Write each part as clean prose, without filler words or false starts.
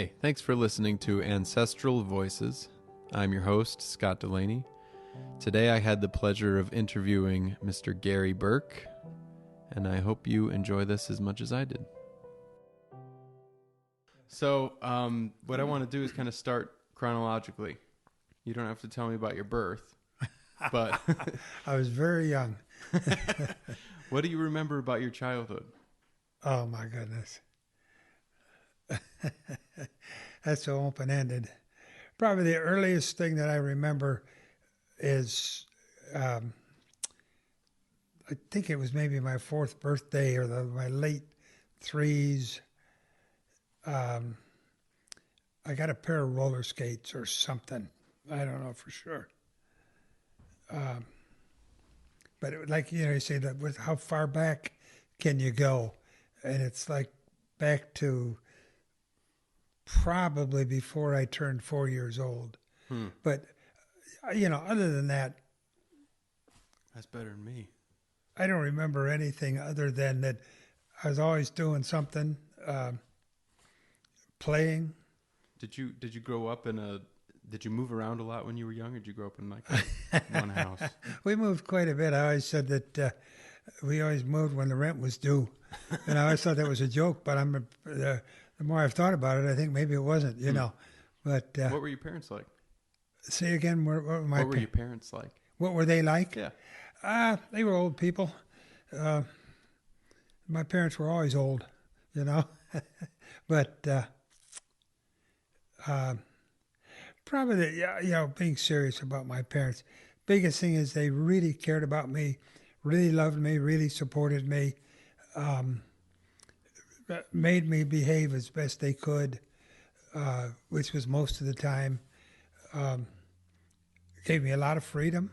Hi, thanks for listening to Ancestral Voices. I'm your host, Scott Delaney. Today I had the pleasure of interviewing Mr. Gary Burke, and I hope you enjoy this as much as I did. So, what I want to do is kind of start chronologically. You don't have to tell me about your birth, but I was very young. what do you remember about your childhood? Oh, my goodness. That's so open-ended. Probably the earliest thing that I remember is, I think it was maybe my fourth birthday or my late threes. I got a pair of roller skates or something. I don't know for sure. But it, like, you say that with how far back can you go? And it's like back to probably before I turned 4 years old. But, other than that, That's better than me. I don't remember anything other than that I was always doing something, playing. Did you grow up did you move around a lot when you were young, or did you grow up in like one house? We moved quite a bit. I always said that we always moved when the rent was due. And I always thought that was a joke, but the more I've thought about it, I think maybe it wasn't, know. But What were your parents like? say again, what What were your parents like? What were they like? Yeah. They were old people. My parents were always old, but probably being serious about my parents. Biggest thing is they really cared about me, really loved me, really supported me, made me behave as best they could, which was most of the time. Gave me a lot of freedom,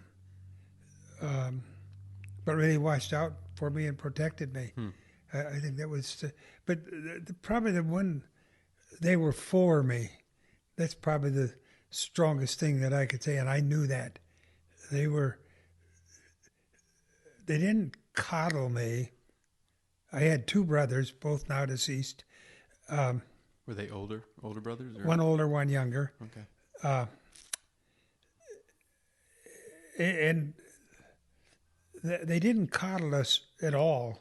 but really watched out for me and protected me. I think that was, but probably the one, they were for me. That's probably the strongest thing that I could say, and I knew that. They didn't coddle me. I had two brothers, both now deceased. Were they older brothers? Or? One older, one younger. Okay. And they didn't coddle us at all.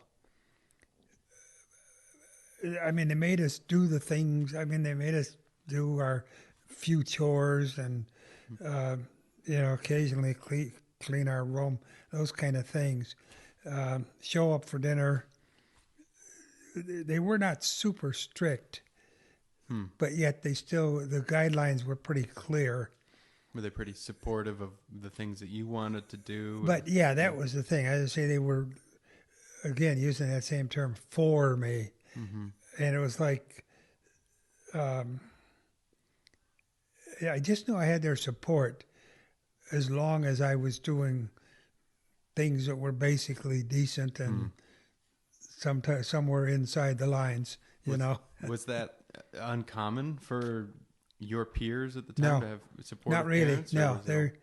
I mean, they made us do the things. I mean, they made us do our few chores and, occasionally clean our room, those kind of things. Show up for dinner. They were not super strict, but yet the guidelines were pretty clear. Were they pretty supportive of the things that you wanted to do? But yeah, that was the thing. I would say they were, again, using that same term, for me. Mm-hmm. And it was like, I just knew I had their support as long as I was doing things that were basically decent and somewhere inside the lines, Was that uncommon for your peers at the time to have supportive not really. parents? No, they're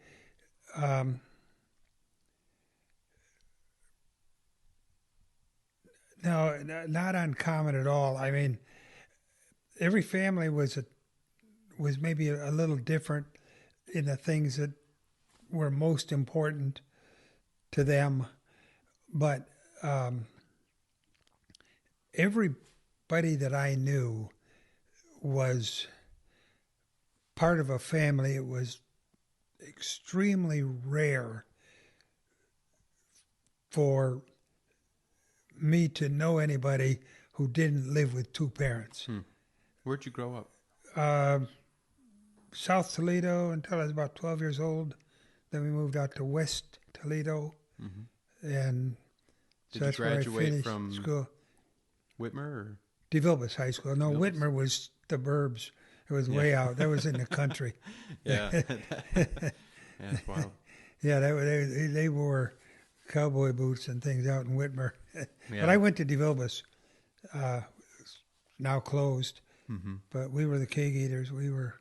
no, not uncommon at all. I mean, every family was maybe a little different in the things that were most important to them, but everybody that I knew was part of a family. It was extremely rare for me to know anybody who didn't live with two parents. Where'd you grow up? South Toledo until I was about 12 years old. Then we moved out to West Toledo, and Did so that's you where I graduate finished from school. Whitmer or DeVilbiss High School. No, DeVilbiss? Whitmer was the burbs. It was way out. That was in the country. Yeah. Yeah, that's wild. Yeah, they wore cowboy boots and things out in Whitmer. But I went to DeVilbiss, now closed. But we were the cake eaters. We were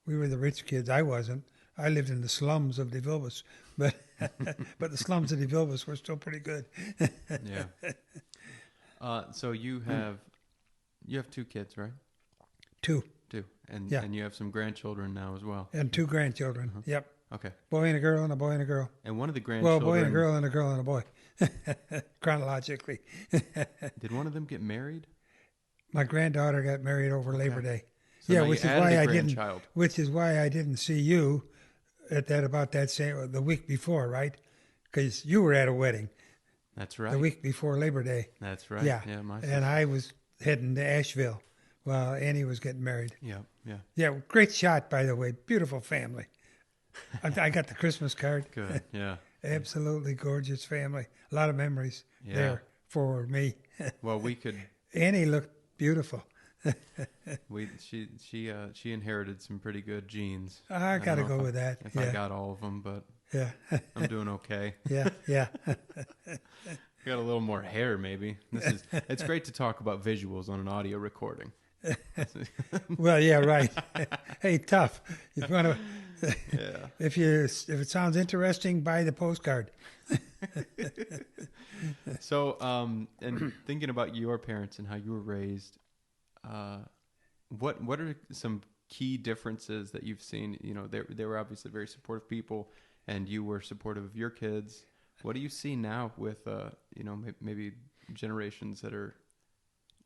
the rich kids. I wasn't. I lived in the slums of DeVilbiss, but but the slums of DeVilbiss were still pretty good. Yeah. So you have two kids, right? Two. Two. And Yeah. and you have some grandchildren now as well. And 2 grandchildren. Uh-huh. Yep. Okay. Boy and a girl and a boy and a girl. And one of the Well, a boy and a grandchildren, girl and a girl and a boy. Chronologically. did one of them get married? My granddaughter got married over Labor Day. So Yeah, now which you is added why a I didn't. grandchild. Which is why I didn't see you at that same the week before, right? Because you were at a wedding That's right. the week before Labor Day. That's right. Yeah, My and sister. I was heading to Asheville while Annie was getting married. Yeah. Yeah, great shot, by the way. Beautiful family. I got the Christmas card. Good. Yeah. Absolutely gorgeous family. A lot of memories Yeah. there for me. Well, we could. Annie looked beautiful. She inherited some pretty good genes. I got to don't know go if with that. If Yeah, I got all of them, but yeah, I'm doing okay. yeah, yeah. Got a little more hair, maybe. It's great to talk about visuals on an audio recording. Well, yeah, right. Hey, tough. If you want to, Yeah. if it sounds interesting, buy the postcard. So, and thinking about your parents and how you were raised, what are some key differences that you've seen? You know, they were obviously very supportive people, and you were supportive of your kids. What do you see now with maybe generations that are,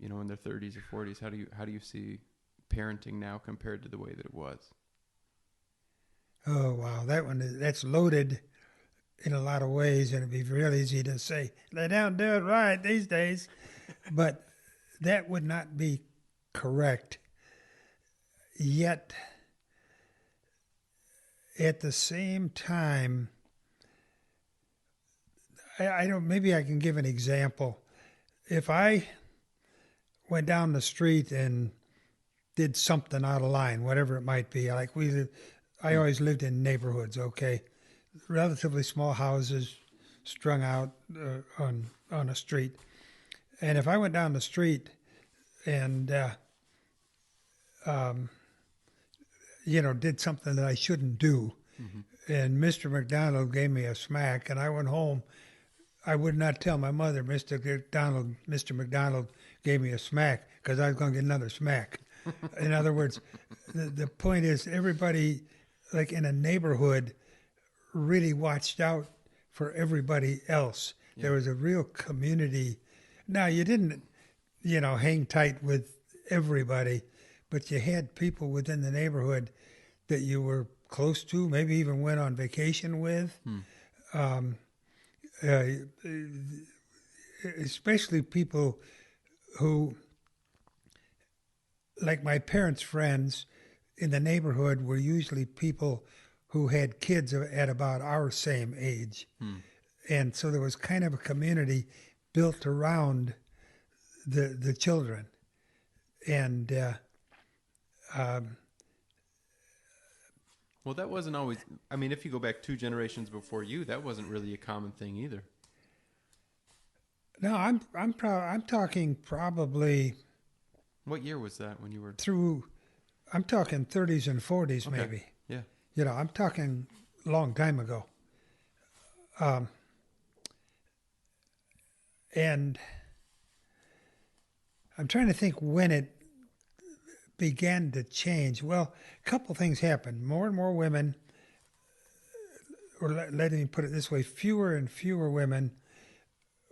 in their 30s or 40s? How do you see parenting now compared to the way that it was? Oh, wow. That's loaded in a lot of ways, and it'd be real easy to say, they don't do it right these days. But that would not be correct. Yet, at the same time, I don't, maybe I can give an example. If I went down the street and did something out of line, whatever it might be, I always lived in neighborhoods, okay? Relatively small houses strung out on a street. And if I went down the street and, did something that I shouldn't do, and Mr. McDonald gave me a smack, and I went home, I would not tell my mother, Mr. McDonald gave me a smack, because I was going to get another smack. In other words, the point is everybody, like in a neighborhood, really watched out for everybody else. Yeah. There was a real community. Now, you didn't, hang tight with everybody, but you had people within the neighborhood that you were close to, maybe even went on vacation with. Especially people who, like my parents' friends in the neighborhood, were usually people who had kids at about our same age. And so there was kind of a community built around the children. And well, that wasn't always. I mean, if you go back 2 generations before you, that wasn't really a common thing either. No, I'm talking probably. What year was that when you were through? I'm talking 30s and 40s, okay. maybe. Yeah. I'm talking a long time ago. And I'm trying to think when it began to change. Well, a couple things happened. More and more women, or let me put it this way, fewer and fewer women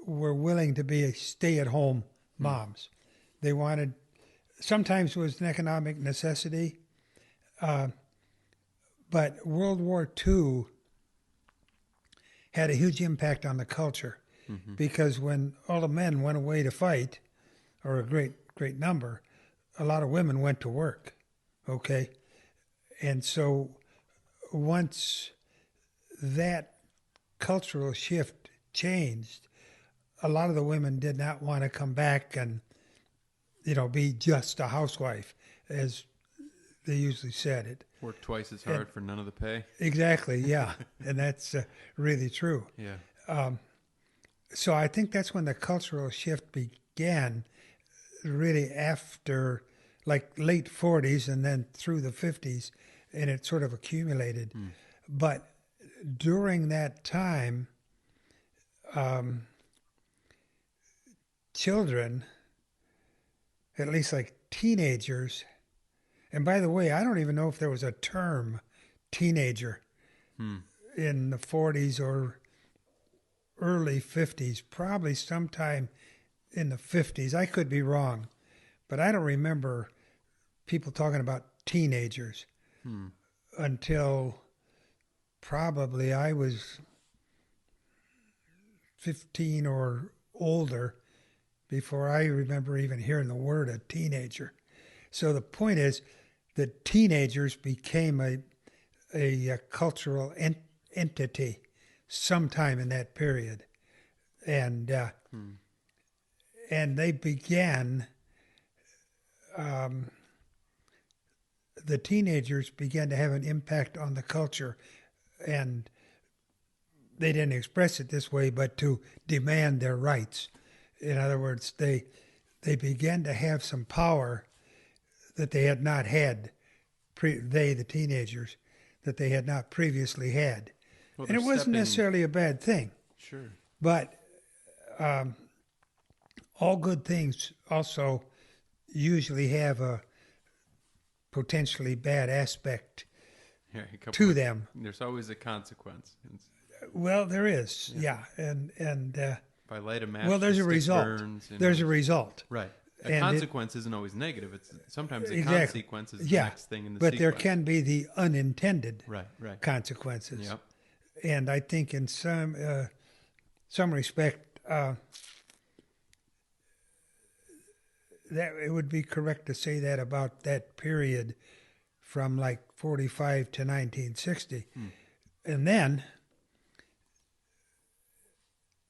were willing to be stay-at-home moms. They wanted, sometimes it was an economic necessity, but World War II had a huge impact on the culture because when all the men went away to fight, or a great number, a lot of women went to work, okay? And so once that cultural shift changed, a lot of the women did not want to come back and, be just a housewife, as they usually said it. Work twice as hard for none of the pay. Exactly, yeah. And that's really true. Yeah. So I think that's when the cultural shift began, really after, like, late 40s and then through the 50s, and it sort of accumulated. But during that time, children, at least like teenagers, And by the way, I don't even know if there was a term teenager in the 40s or early 50s, probably sometime in the 50s. I could be wrong, but I don't remember people talking about teenagers until probably I was 15 or older before I remember even hearing the word a teenager. So the point is that teenagers became a cultural entity sometime in that period. And and they began, the teenagers began to have an impact on the culture, and they didn't express it this way, but to demand their rights. In other words, they began to have some power that they had not had, the teenagers, that they had not previously had. Well, And it wasn't necessarily a bad thing. Sure. But all good things also usually have a potentially bad aspect to them. There's always a consequence. Well, there is, yeah. And by light of match, well, there's a result. There's a result. Right. A consequence isn't always negative. It's sometimes the exactly. consequence is the next thing in the but sequence. There can be the unintended consequences. Yep. And I think in some respect, that it would be correct to say that about that period from like 45 to 1960. And then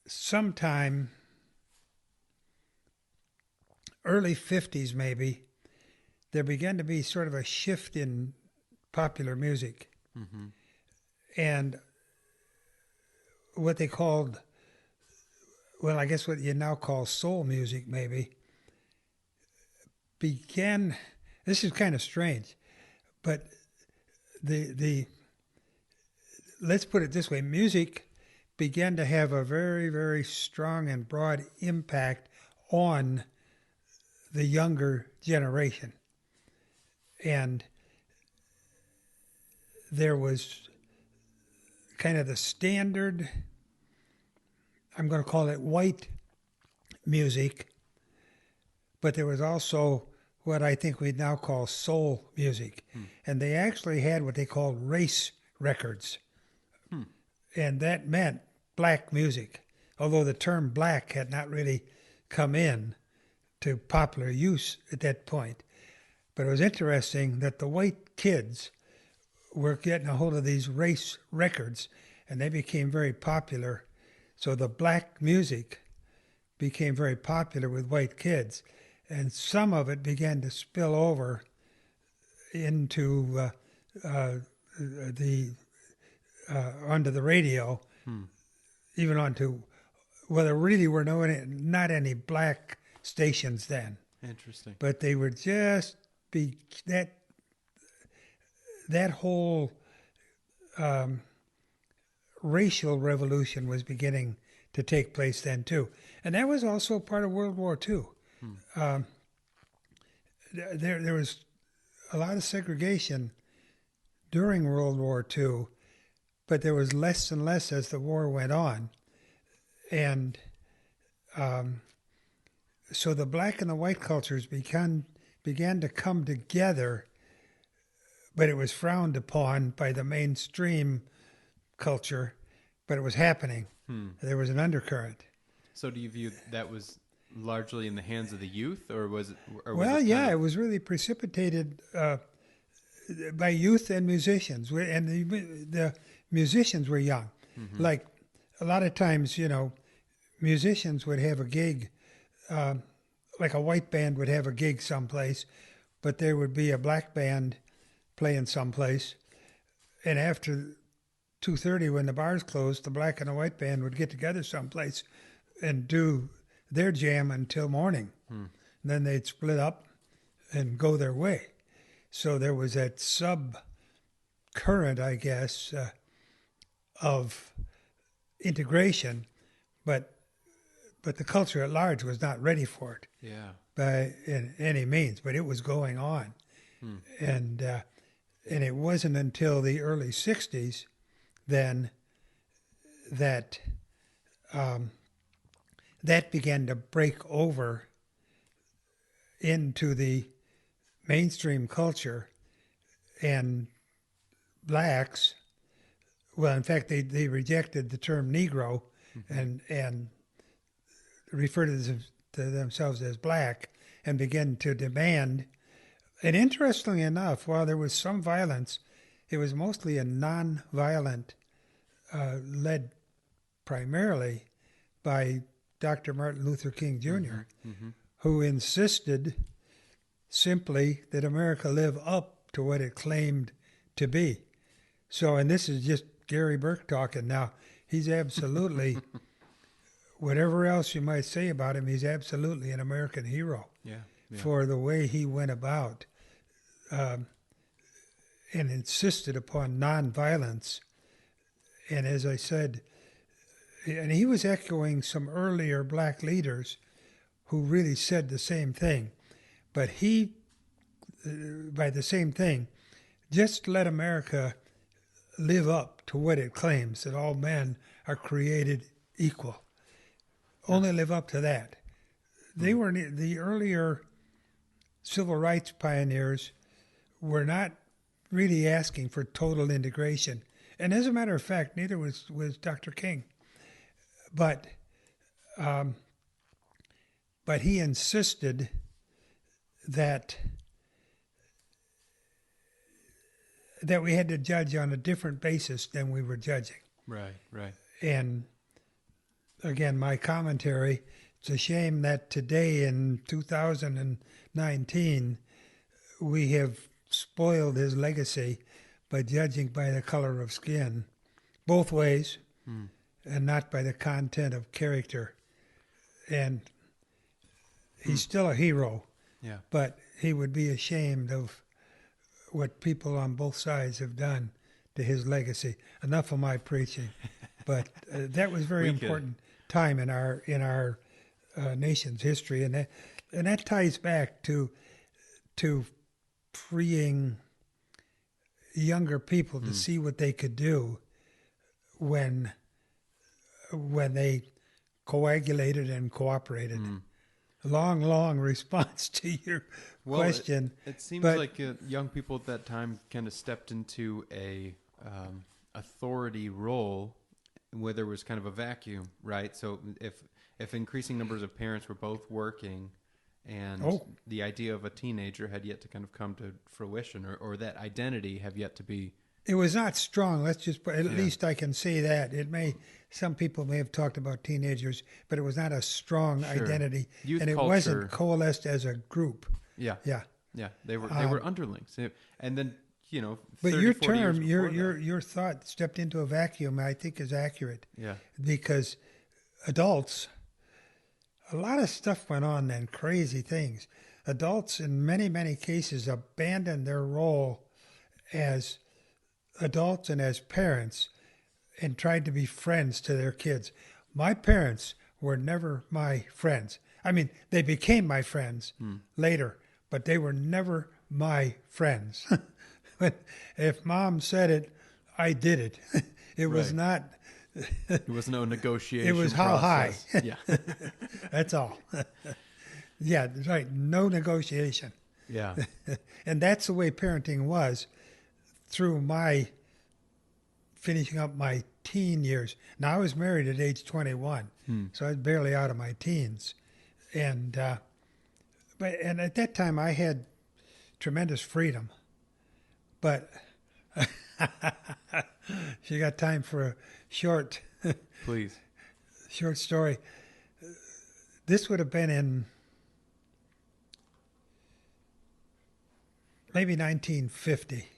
sometime early 50s maybe, there began to be sort of a shift in popular music. And what they called, well, I guess what you now call soul music maybe, began, this is kind of strange, but let's put it this way, music began to have a very, very strong and broad impact on the younger generation. And there was kind of the standard, I'm going to call it white music, but there was also what I think we'd now call soul music. And they actually had what they called race records. And that meant black music, although the term black had not really come in to popular use at that point. But it was interesting that the white kids were getting a hold of these race records, and they became very popular. So the black music became very popular with white kids, and some of it began to spill over into onto the radio, even onto, well, there really were not any black stations then. Interesting. But they would just be that whole racial revolution was beginning to take place then too, and that was also part of World War II. There was a lot of segregation during World War II, but there was less and less as the war went on, and so the black and the white cultures began to come together, but it was frowned upon by the mainstream culture, but it was happening. There was an undercurrent. So do you view that was largely in the hands of the youth, or was it? It was really precipitated by youth and musicians, and the musicians were young. Like a lot of times, musicians would have a gig, like a white band would have a gig someplace, but there would be a black band playing someplace, and after 2:30 when the bars closed, the black and the white band would get together someplace and do their jam until morning. And then they'd split up and go their way. So there was that sub-current, I guess, of integration, but the culture at large was not ready for it by in any means, but it was going on. and it wasn't until the early '60s then that that began to break over into the mainstream culture, and blacks, well, in fact, they rejected the term Negro and referred to themselves as black, and began to demand. And interestingly enough, while there was some violence, it was mostly a non-violent, led primarily by Dr. Martin Luther King Jr., who insisted simply that America live up to what it claimed to be. So, and this is just Gary Burke talking now. He's absolutely, whatever else you might say about him, he's absolutely an American hero for the way he went about and insisted upon nonviolence. And as I said, and he was echoing some earlier black leaders who really said the same thing. But he, by the same thing, just let America live up to what it claims, that all men are created equal. Only live up to that. They were the earlier civil rights pioneers were not really asking for total integration. And as a matter of fact, neither was Dr. King. But he insisted that we had to judge on a different basis than we were judging. Right. And again, my commentary, it's a shame that today in 2019, we have spoiled his legacy by judging by the color of skin, both ways, and not by the content of character. And he's still a hero, but he would be ashamed of what people on both sides have done to his legacy. Enough of my preaching, but that was very important time in our nation's history, and that ties back to freeing younger people to see what they could do when they coagulated and cooperated. Long response to your question. It seems like young people at that time kind of stepped into a authority role where there was kind of a vacuum, right? So if increasing numbers of parents were both working, and the idea of a teenager had yet to kind of come to fruition, or that identity have yet to be. It was not strong. Let's just at least I can say that. Some people may have talked about teenagers, but it was not a strong identity, Youth and it culture, wasn't coalesced as a group. Yeah. They were underlings, and then But 30, your 40 years term, before your thought stepped into a vacuum. I think is accurate. Yeah. Because adults, a lot of stuff went on then, crazy things. Adults, in many cases, abandoned their role as adults and as parents and tried to be friends to their kids. My parents were never my friends. I mean, they became my friends later, but they were never my friends. If mom said it, I did it. It was not... It was no negotiation. It was how process. high. Yeah. That's all. Yeah, right. No negotiation. Yeah. And that's the way parenting was through my finishing up my teen years. Now, I was married at age 21, so I was barely out of my teens. And at that time, I had tremendous freedom. But if you got time for a short story, this would have been in maybe 1950,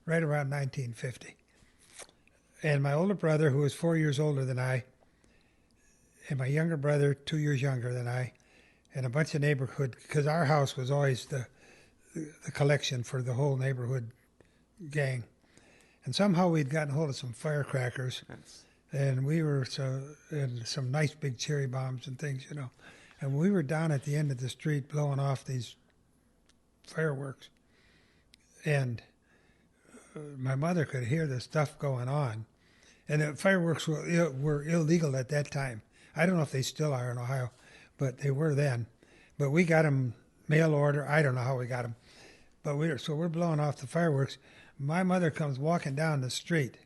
right around 1950. And my older brother, who was 4 years older than I, and my younger brother, 2 years younger than I, and a bunch of neighborhood, because our house was always the collection for the whole neighborhood gang. And somehow we'd gotten hold of some firecrackers, and we were and some nice big cherry bombs and things, And we were down at the end of the street blowing off these fireworks. and my mother could hear the stuff going on. And the fireworks were illegal at that time. I don't know if they still are in Ohio, but they were then. But we got them mail order. I don't know how we got them. But we're blowing off the fireworks. My mother comes walking down the street,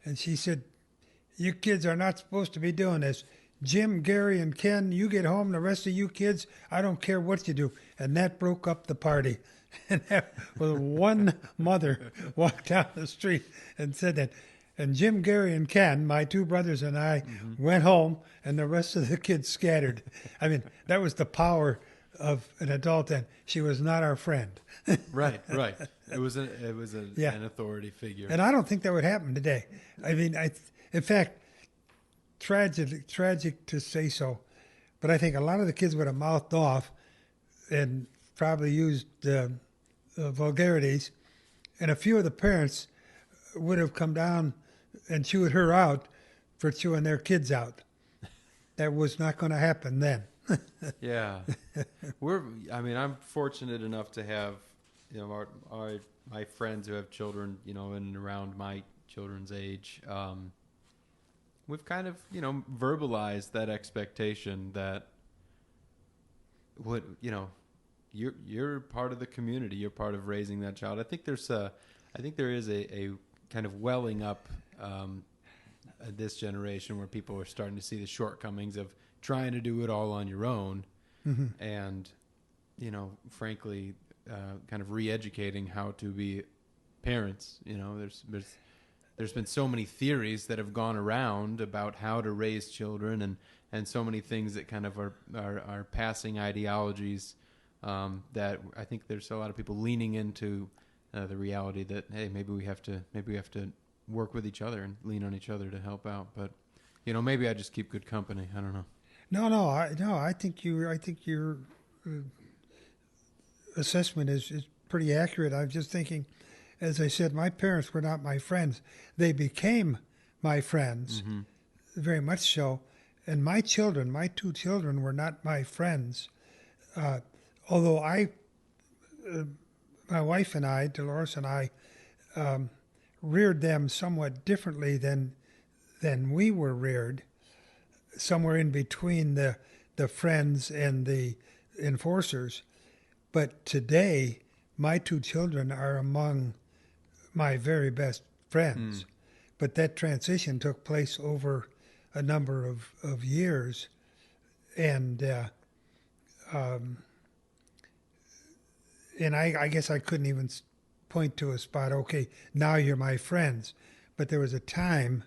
and she said, "You kids are not supposed to be doing this. Jim, Gary, and Ken, you get home. The rest of you kids, I don't care what you do." And that broke up the party. And that was one mother walked down the street and said that. And Jim, Gary, and Ken, my two brothers and I, went home, and the rest of the kids scattered. I mean, that was the power of an adult, and she was not our friend. Right. It was an authority figure. And I don't think that would happen today. I mean, in fact, tragic to say so, but I think a lot of the kids would have mouthed off and probably used vulgarities, and a few of the parents would have come down and chewed her out for chewing their kids out. That was not going to happen then. Yeah. I'm fortunate enough to have, my friends who have children, in and around my children's age. We've kind of, verbalized that expectation that you're part of the community. You're part of raising that child. I think there is a kind of welling up this generation where people are starting to see the shortcomings of trying to do it all on your own, and frankly, kind of re-educating how to be parents. There's been so many theories that have gone around about how to raise children, and so many things that kind of are passing ideologies, that I think there's a lot of people leaning into the reality that, hey, maybe we have to work with each other and lean on each other to help out. But maybe I just keep good company. I don't know. No. I think your assessment is pretty accurate. I'm just thinking, as I said, my parents were not my friends. They became my friends, very much so. And my two children, were not my friends. Although my wife and I, Dolores and I, reared them somewhat differently than we were reared, somewhere in between the friends and the enforcers. But today, my two children are among my very best friends. But that transition took place over a number of years. And I guess I couldn't even point to a spot, okay, now you're my friends. But there was a time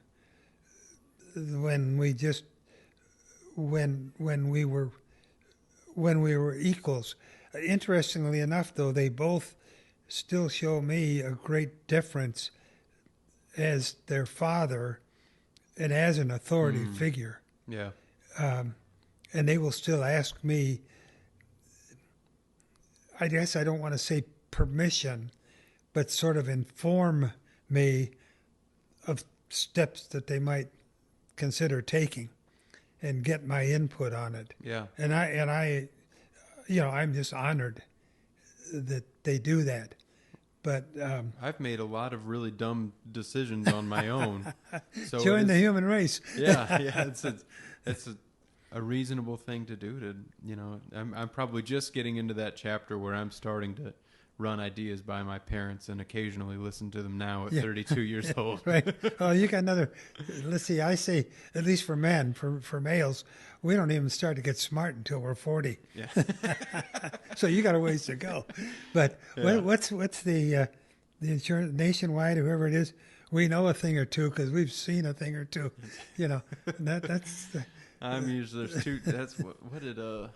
when we just, when we were equals. Interestingly enough, though, they both still show me a great deference as their father and as an authority figure. Yeah. And they will still ask me, I guess I don't want to say permission, but sort of inform me of steps that they might consider taking and get my input on it. Yeah. And I I'm just honored that they do that. But I've made a lot of really dumb decisions on my own. So join the human race. Yeah. It's a reasonable thing to do. I'm probably just getting into that chapter where I'm starting to run ideas by my parents and occasionally listen to them now at 32 years old. Right. Oh, you got another. Let's see. I say, at least for men, for males, we don't even start to get smart until we're 40. Yeah. So you got a ways to go. But what's the insurance nationwide, whoever it is, we know a thing or two because we've seen a thing or two. That's. I'm usually there's two. That's what did I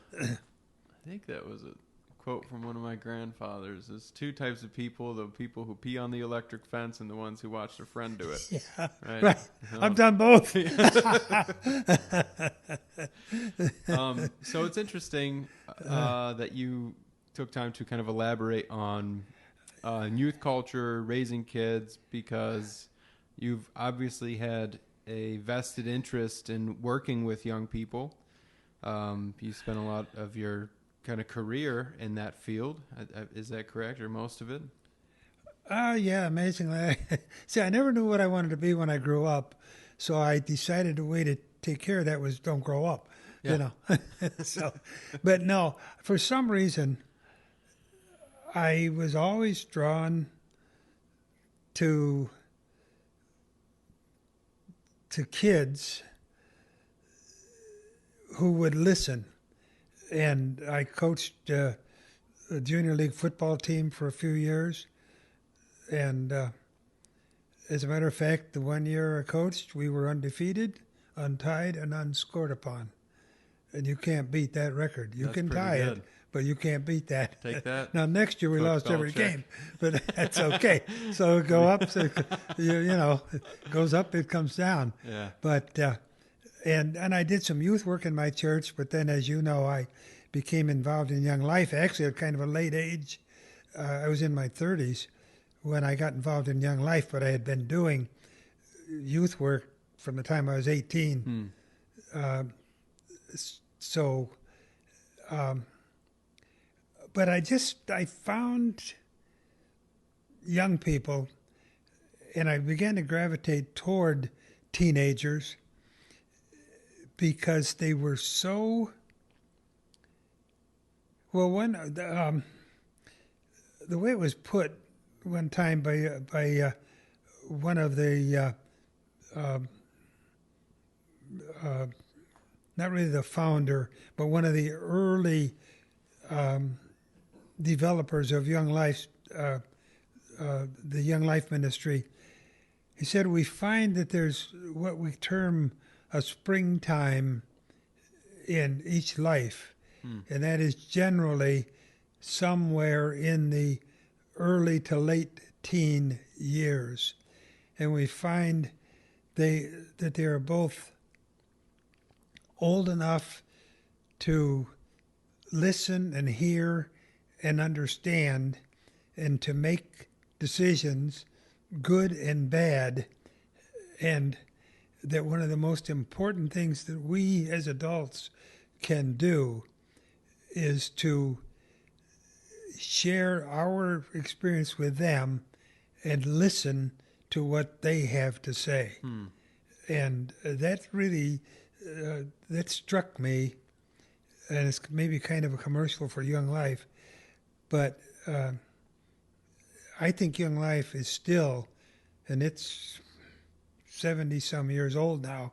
think that was a quote from one of my grandfathers. There's two types of people: the people who pee on the electric fence and the ones who watch their friend do it. Yeah, right. I've done both. So it's interesting that you took time to kind of elaborate on youth culture, raising kids, because you've obviously had a vested interest in working with young people. You spent a lot of your kind of career in that field. Is that correct, or most of it? Oh, yeah, amazingly. See, I never knew what I wanted to be when I grew up, so I decided the way to take care of that was don't grow up, you Yeah. know. So, but no, for some reason, I was always drawn to kids who would listen. And I coached a junior league football team for a few years. And as a matter of fact, the 1 year I coached, we were undefeated, untied, and unscored upon. And you can't beat that record. You That's can pretty tie good. it, but you can't beat that. Take that, Now, next year we Coach lost every Belichick. game, but that's okay. So it go up, so you know, it goes up, it comes down. Yeah. But and I did some youth work in my church, but then, as you know, I became involved in Young Life, actually at kind of a late age. I was in my 30s when I got involved in Young Life, but I had been doing youth work from the time I was 18. So, but I found young people, and I began to gravitate toward teenagers because they were so well. The way it was put one time by one of the not really the founder, but one of the early developers of Young Life, the Young Life Ministry. He said, we find that there's what we term a springtime in each life, and that is generally somewhere in the early to late teen years. And we find that they are both old enough to listen and hear and understand and to make decisions, good and bad, and that one of the most important things that we as adults can do is to share our experience with them and listen to what they have to say. And that really, that struck me, and it's maybe kind of a commercial for Young Life, but I think Young Life is still, and it's 70-some years old now,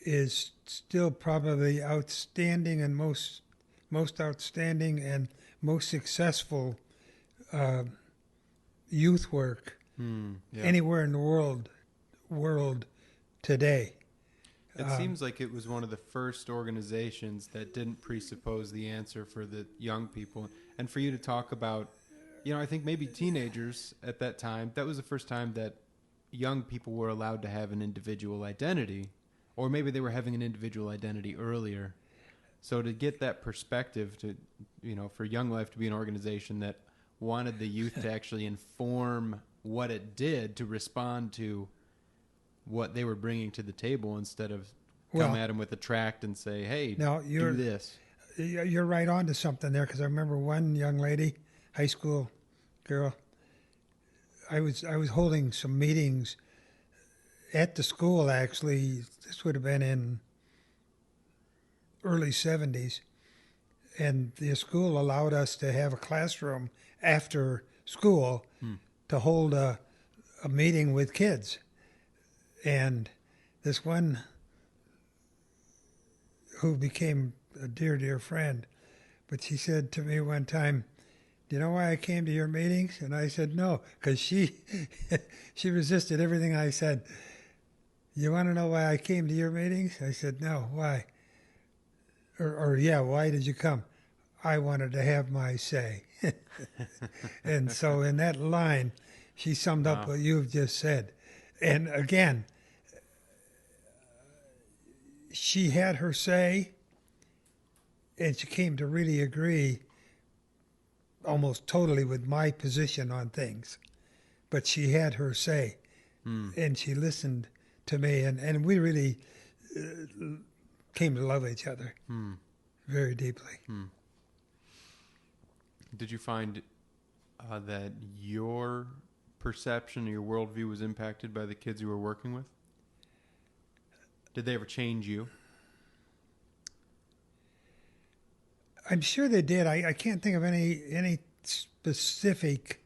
is still probably outstanding and most outstanding and most successful youth work anywhere in the world today. It seems like it was one of the first organizations that didn't presuppose the answer for the young people. And for you to talk about, I think maybe teenagers at that time, that was the first time that young people were allowed to have an individual identity, or maybe they were having an individual identity earlier. So to get that perspective to, for Young Life to be an organization that wanted the youth to actually inform what it did to respond to what they were bringing to the table instead of come at them with a tract and say, hey, do this. You're right on to something there, because I remember one young lady, high school girl, I was holding some meetings at the school, actually. This would have been in early 70s, and the school allowed us to have a classroom after school to hold a meeting with kids. And this one, who became a dear, dear friend, but she said to me one time, do you know why I came to your meetings? And I said, no, because she resisted everything I said. You want to know why I came to your meetings? I said, no, why? Or why did you come? I wanted to have my say. And so in that line, she summed up what you've just said. And again, she had her say, and she came to really agree almost totally with my position on things. But she had her say, and she listened to me, and we really came to love each other very deeply. Did you find that your perception or your worldview was impacted by the kids you were working with? Did they ever change you? I'm sure they did. I can't think of any specific.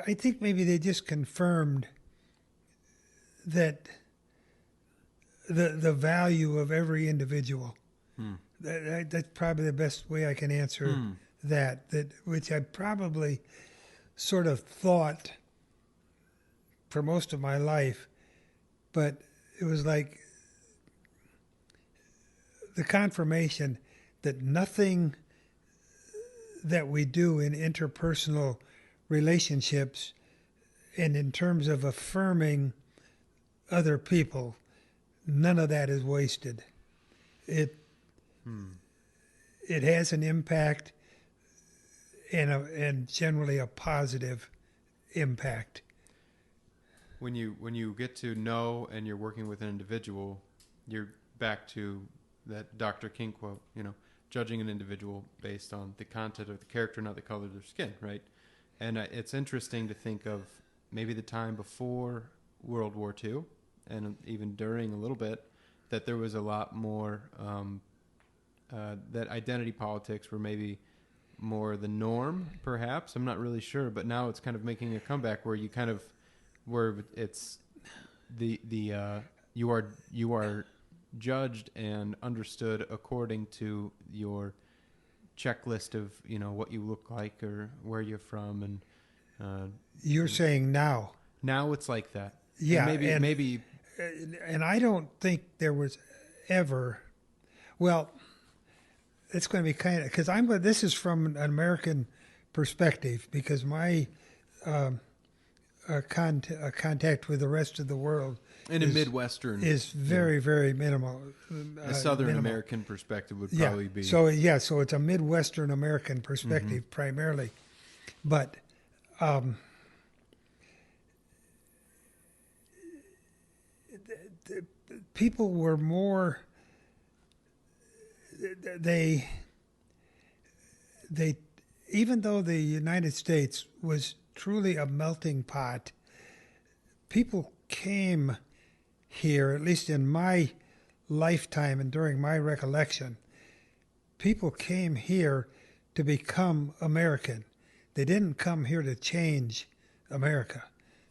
I think maybe they just confirmed that the value of every individual. That's probably the best way I can answer that. Which I probably sort of thought for most of my life, but it was like the confirmation that nothing that we do in interpersonal relationships and in terms of affirming other people, none of that is wasted. It has an impact and generally a positive impact. When you get to know and you're working with an individual, you're back to that Dr. King quote, judging an individual based on the content of the character, not the color of their skin, right? And it's interesting to think of maybe the time before World War II, and even during a little bit, that there was a lot more, that identity politics were maybe more the norm, perhaps. I'm not really sure, but now it's kind of making a comeback where you kind of, where it's you are judged and understood according to your checklist of what you look like or where you're from, and you're saying now it's like that. Yeah, and maybe and I don't think there was ever, well, it's going to be kind of, because this is from an American perspective, because my contact with the rest of the world in a Midwestern is very, very minimal. A Southern American perspective would probably be. So it's a Midwestern American perspective primarily. But the people were more, they even though the United States was truly a melting pot, people came here, at least in my lifetime and during my recollection, people came here to become American. They didn't come here to change America.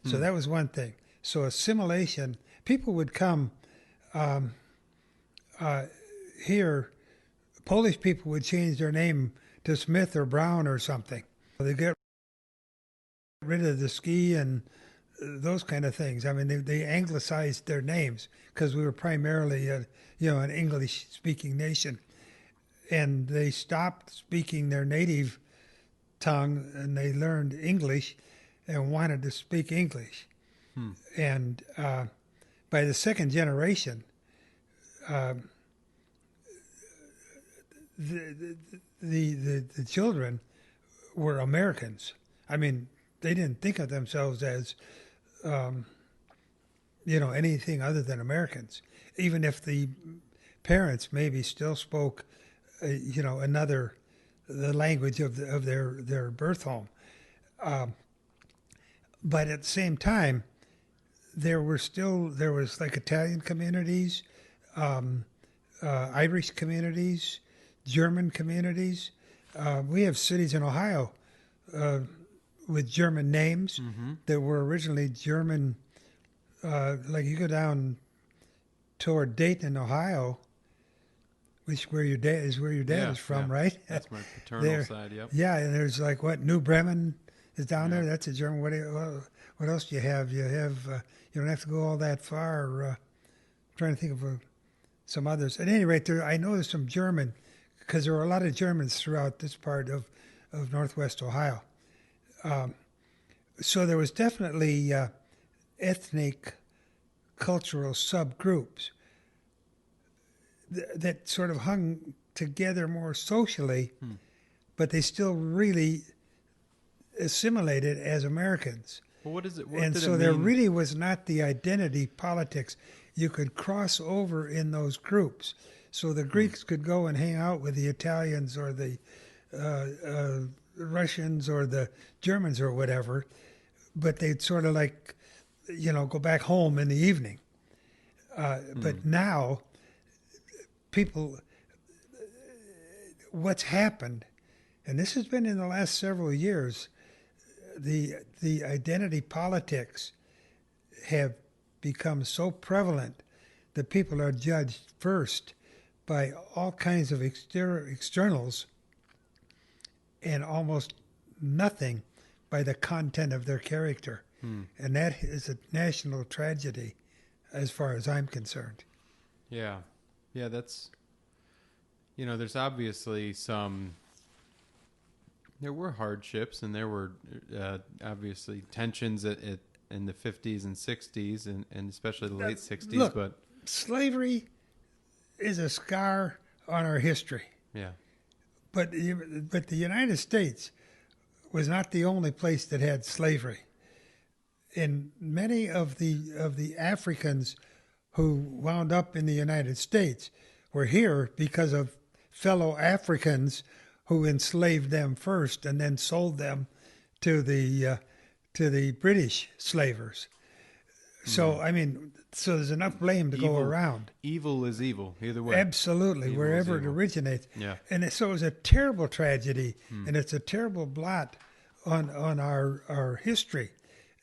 So that was one thing. So assimilation, people would come here, Polish people would change their name to Smith or Brown or something. They get rid of the ski and those kind of things. I mean, they anglicized their names because we were primarily, an English-speaking nation, and they stopped speaking their native tongue and they learned English and wanted to speak English. And by the second generation, the children were Americans. I mean, they didn't think of themselves as, anything other than Americans, even if the parents maybe still spoke, the language of their birth home. But at the same time, there was like Italian communities, Irish communities, German communities. We have cities in Ohio with German names that were originally German. Like you go down toward Dayton, Ohio, which where your dad is from, right? That's my paternal side. Yep. Yeah, and there's like New Bremen is down there. That's a German. What else do you have? You have you don't have to go all that far. I'm trying to think of some others. At any rate, I know there's some German, because there were a lot of Germans throughout this part of Northwest Ohio. So there was definitely ethnic, cultural subgroups that sort of hung together more socially, but they still really assimilated as Americans. Well, what is it? And so there really was not the identity politics. you could cross over in those groups. So the Greeks could go and hang out with the Italians or the Russians or the Germans or whatever, but they'd sort of like, go back home in the evening. But now, people, what's happened, and this has been in the last several years, the identity politics have become so prevalent that people are judged first by all kinds of externals and almost nothing by the content of their character. And that is a national tragedy as far as I'm concerned. Yeah. Yeah, that's, there's obviously there were hardships and there were obviously tensions in the 50s and 60s and especially the late 60s. Look, but slavery is a scar on our history. Yeah. But the United States was not the only place that had slavery. And many of the Africans who wound up in the United States were here because of fellow Africans who enslaved them first and then sold them to the British slavers. So so there's enough blame to go around. Evil is evil, either way. Absolutely, Evil wherever is it evil. originates. Yeah. And so it was a terrible tragedy, and it's a terrible blot on our history,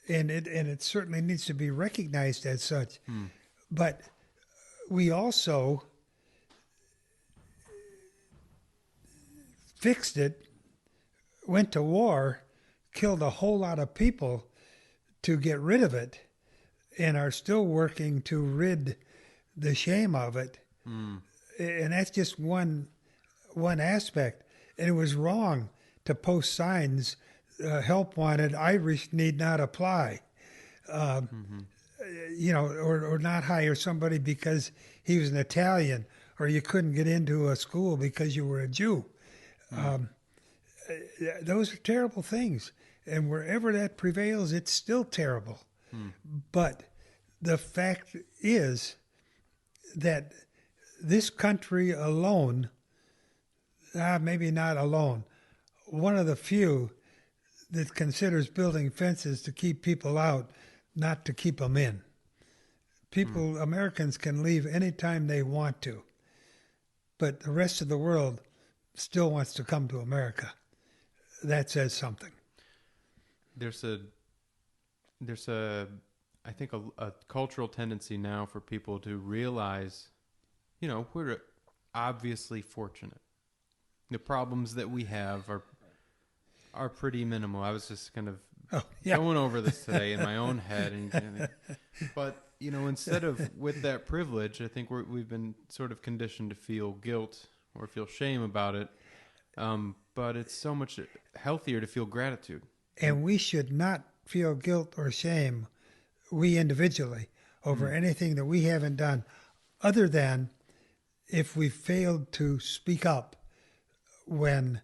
and it certainly needs to be recognized as such. But we also fixed it, went to war, killed a whole lot of people to get rid of it, and are still working to rid the shame of it. And that's just one aspect. And it was wrong to post signs, help wanted, Irish need not apply. Or not hire somebody because he was an Italian, or you couldn't get into a school because you were a Jew. Those are terrible things. And wherever that prevails, it's still terrible. But the fact is that this country alone, maybe not alone, one of the few that considers building fences to keep people out, not to keep them in. Americans can leave anytime they want to, but the rest of the world still wants to come to America. That says something. There's I think a cultural tendency now for people to realize, we're obviously fortunate. The problems that we have are pretty minimal. I was just kind of going over this today in my own head, but instead of with that privilege, I think we've been sort of conditioned to feel guilt or feel shame about it. But it's so much healthier to feel gratitude. And we should not feel guilt or shame, we individually, over anything that we haven't done, other than if we failed to speak up when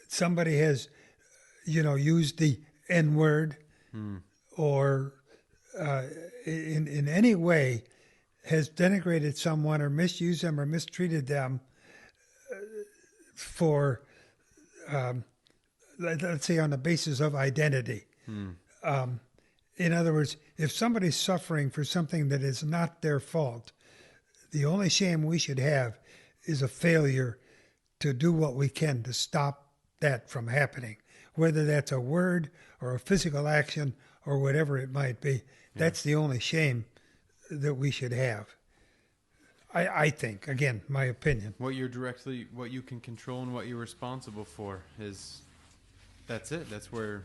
somebody has, used the N-word or in any way has denigrated someone or misused them or mistreated them for, let's say, on the basis of identity. In other words, if somebody's suffering for something that is not their fault, the only shame we should have is a failure to do what we can to stop that from happening, whether that's a word or a physical action or whatever it might be. That's the only shame that we should have. I think, again, my opinion. What you can control and what you're responsible for that's it. That's where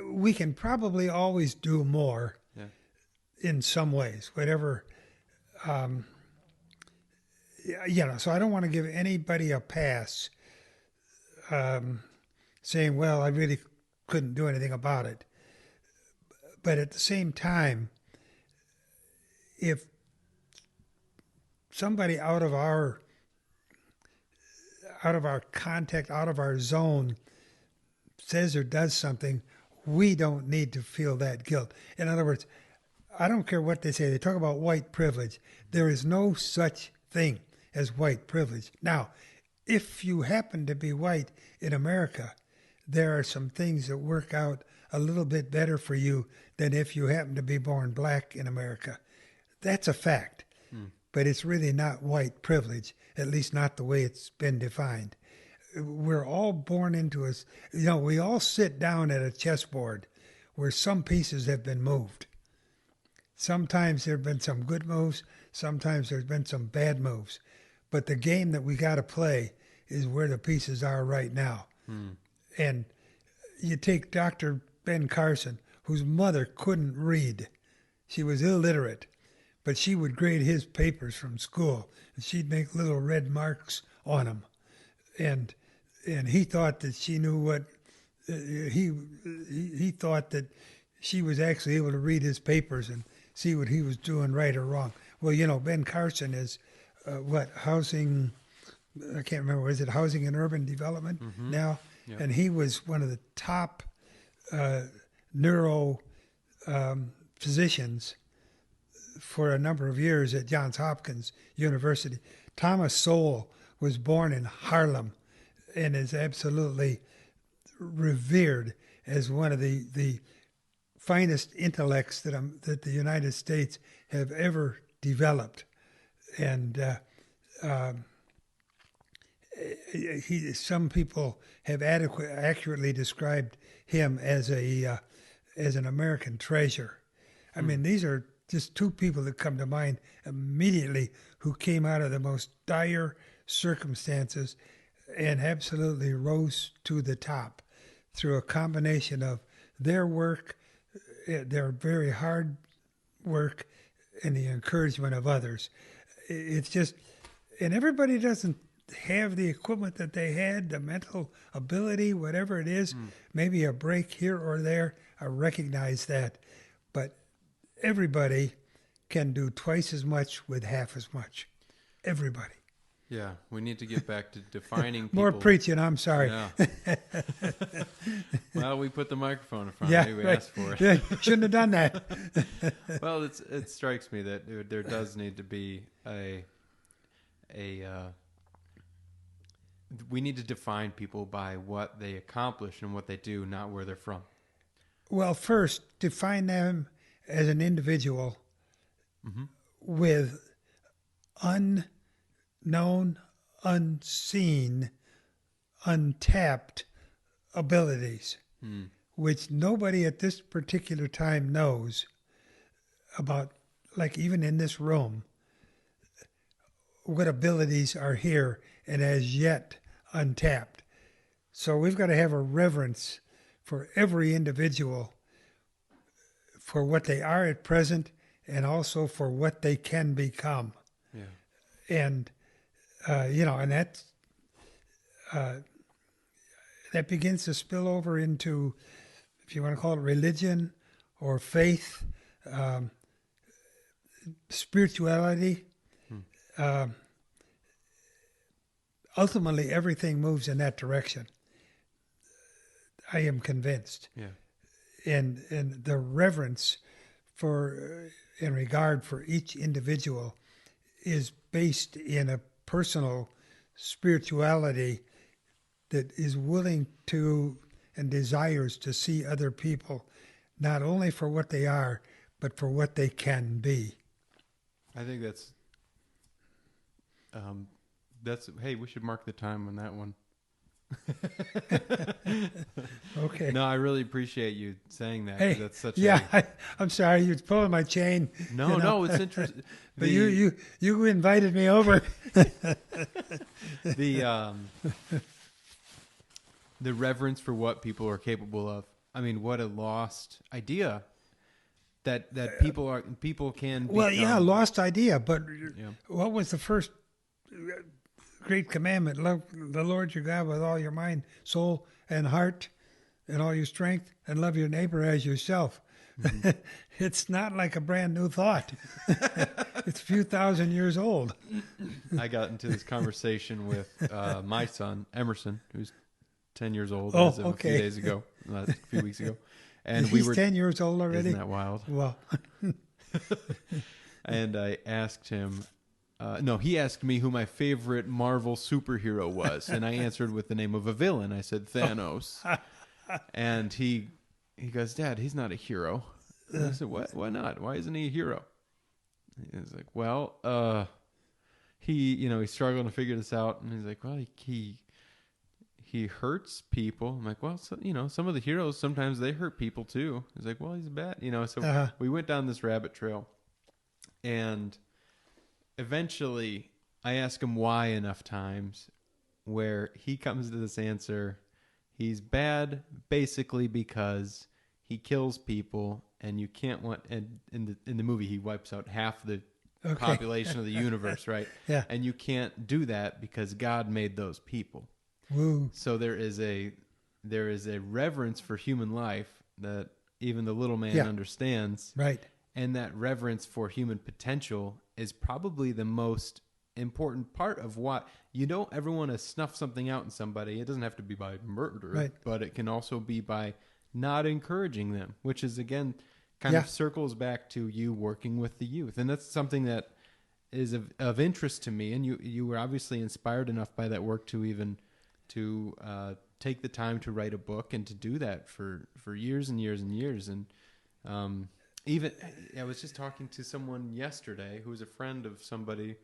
we can probably always do more in some ways, whatever. So I don't want to give anybody a pass saying, well, I really couldn't do anything about it. But at the same time, if somebody out of our contact, out of our zone, says or does something, we don't need to feel that guilt. In other words, I don't care what they say. They talk about white privilege. There is no such thing as white privilege. Now, if you happen to be white in America, there are some things that work out a little bit better for you than if you happen to be born black in America. That's a fact. But it's really not white privilege, at least not the way it's been defined. We're all born into us. We all sit down at a chessboard where some pieces have been moved. Sometimes there have been some good moves. Sometimes there's been some bad moves. But the game that we got to play is where the pieces are right now. And you take Dr. Ben Carson, whose mother couldn't read. She was illiterate, but she would grade his papers from school, and she'd make little red marks on them. And he thought that she knew what he thought that she was actually able to read his papers and see what he was doing right or wrong. Well, Ben Carson is housing? I can't remember. Is it housing and urban development now? Yeah. And he was one of the top neuro physicians for a number of years at Johns Hopkins University. Thomas Sowell was born in Harlem and is absolutely revered as one of the finest intellects that the United States have ever developed. And some people have accurately described him as an American treasure. I mean, these are just two people that come to mind immediately who came out of the most dire circumstances and absolutely rose to the top through a combination of their work, their very hard work, and the encouragement of others. It's just, and everybody doesn't have the equipment that they had, the mental ability, whatever it is, maybe a break here or there. I recognize that. But everybody can do twice as much with half as much. Everybody. Yeah, we need to get back to defining people. More preaching, I'm sorry. Yeah. Well, we put the microphone in front yeah, of me. We right. asked for it. Yeah, shouldn't have done that. Well, it strikes me that there does need to be we need to define people by what they accomplish and what they do, not where they're from. Well, first, define them as an individual with unknown, unseen, untapped abilities, which nobody at this particular time knows about, like even in this room, what abilities are here and as yet untapped. So we've got to have a reverence for every individual, for what they are at present and also for what they can become. Yeah. And, and that begins to spill over into, if you want to call it religion or faith, spirituality. Ultimately, everything moves in that direction. I am convinced. Yeah. And the reverence for and regard for each individual is based in a personal spirituality that is willing to and desires to see other people not only for what they are, but for what they can be. I think that's hey, we should mark the time on that one. Okay. No, I really appreciate you saying that. Hey, that's such I'm sorry, you're pulling my chain. No, it's interesting. But you invited me over. The reverence for what people are capable of. I mean, what a lost idea that people can become. Well, yeah, lost idea. But what was the first great commandment? Love the Lord your God with all your mind, soul, and heart, and all your strength, and love your neighbor as yourself. Mm-hmm. It's not like a brand new thought. It's a few thousand years old. I got into this conversation with my son, Emerson, who's 10 years old a few days ago, a few weeks ago. And He's 10 years old already? Isn't that wild? Well, and I asked him, no, he asked me who my favorite Marvel superhero was, and I answered with the name of a villain. I said Thanos. And he goes, Dad, he's not a hero. And I said, what? Why not? Why isn't he a hero? He's like, well, he's struggling to figure this out. And he's like, well, he hurts people. I'm like, well, so, some of the heroes, sometimes they hurt people too. He's like, well, he's bad. So we went down this rabbit trail. And eventually I ask him why enough times where he comes to this answer. He's bad basically because he kills people, and you can't and in the movie he wipes out half the population of the universe, right? Yeah. And you can't do that because God made those people. Woo. So there is a reverence for human life that even the little man understands. Right. And that reverence for human potential is probably the most important part of what you don't ever want to snuff something out in somebody. It doesn't have to be by murder, right, but it can also be by not encouraging them, which is again kind of circles back to you working with the youth. And that's something that is of interest to me. And you were obviously inspired enough by that work to even take the time to write a book and to do that for years and years and years. And even I was just talking to someone yesterday who was a friend of somebody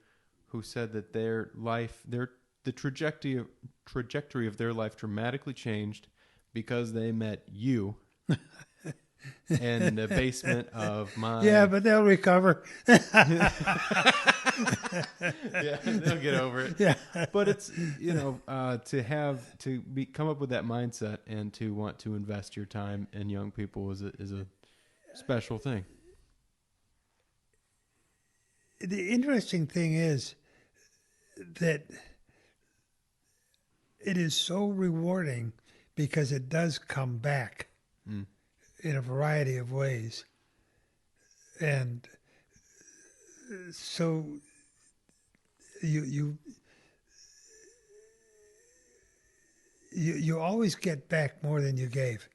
who said that their life, the trajectory of their life dramatically changed because they met you in the basement of my... Yeah, but they'll recover. Yeah, they'll get over it. Yeah. But it's, come up with that mindset and to want to invest your time in young people is a special thing. The interesting thing is that it is so rewarding because it does come back in a variety of ways. And so you always get back more than you gave.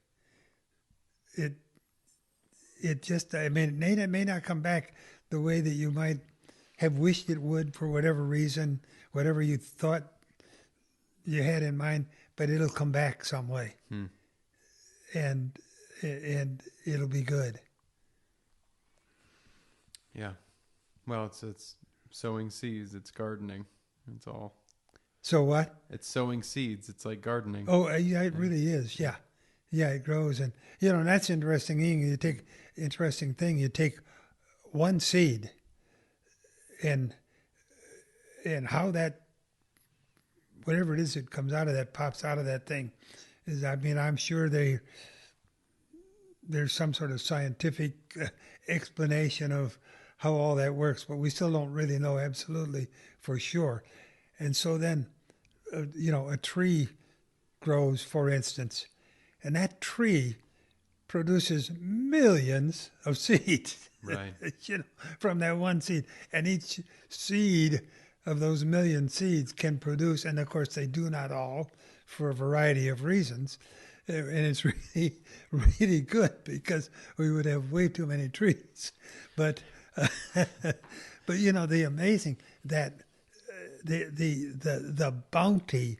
It just, I mean, it may not come back the way that you might have wished it would for whatever reason, whatever you thought you had in mind, but it'll come back some way. And it'll be good. Yeah. Well, it's sowing seeds. It's gardening. It's all. So what? It's sowing seeds. It's like gardening. Oh, yeah, it really is. Yeah. Yeah, it grows. And, and that's interesting. You take one seed and how that, whatever it is that comes out of that, pops out of that thing is, I mean, I'm sure there's some sort of scientific explanation of how all that works, but we still don't really know absolutely for sure. And so then, a tree grows, for instance, and that tree produces millions of seeds, right? From that one seed. And each seed of those million seeds can produce, and of course they do not all, for a variety of reasons. And it's really, really good because we would have way too many trees. But the amazing that the bounty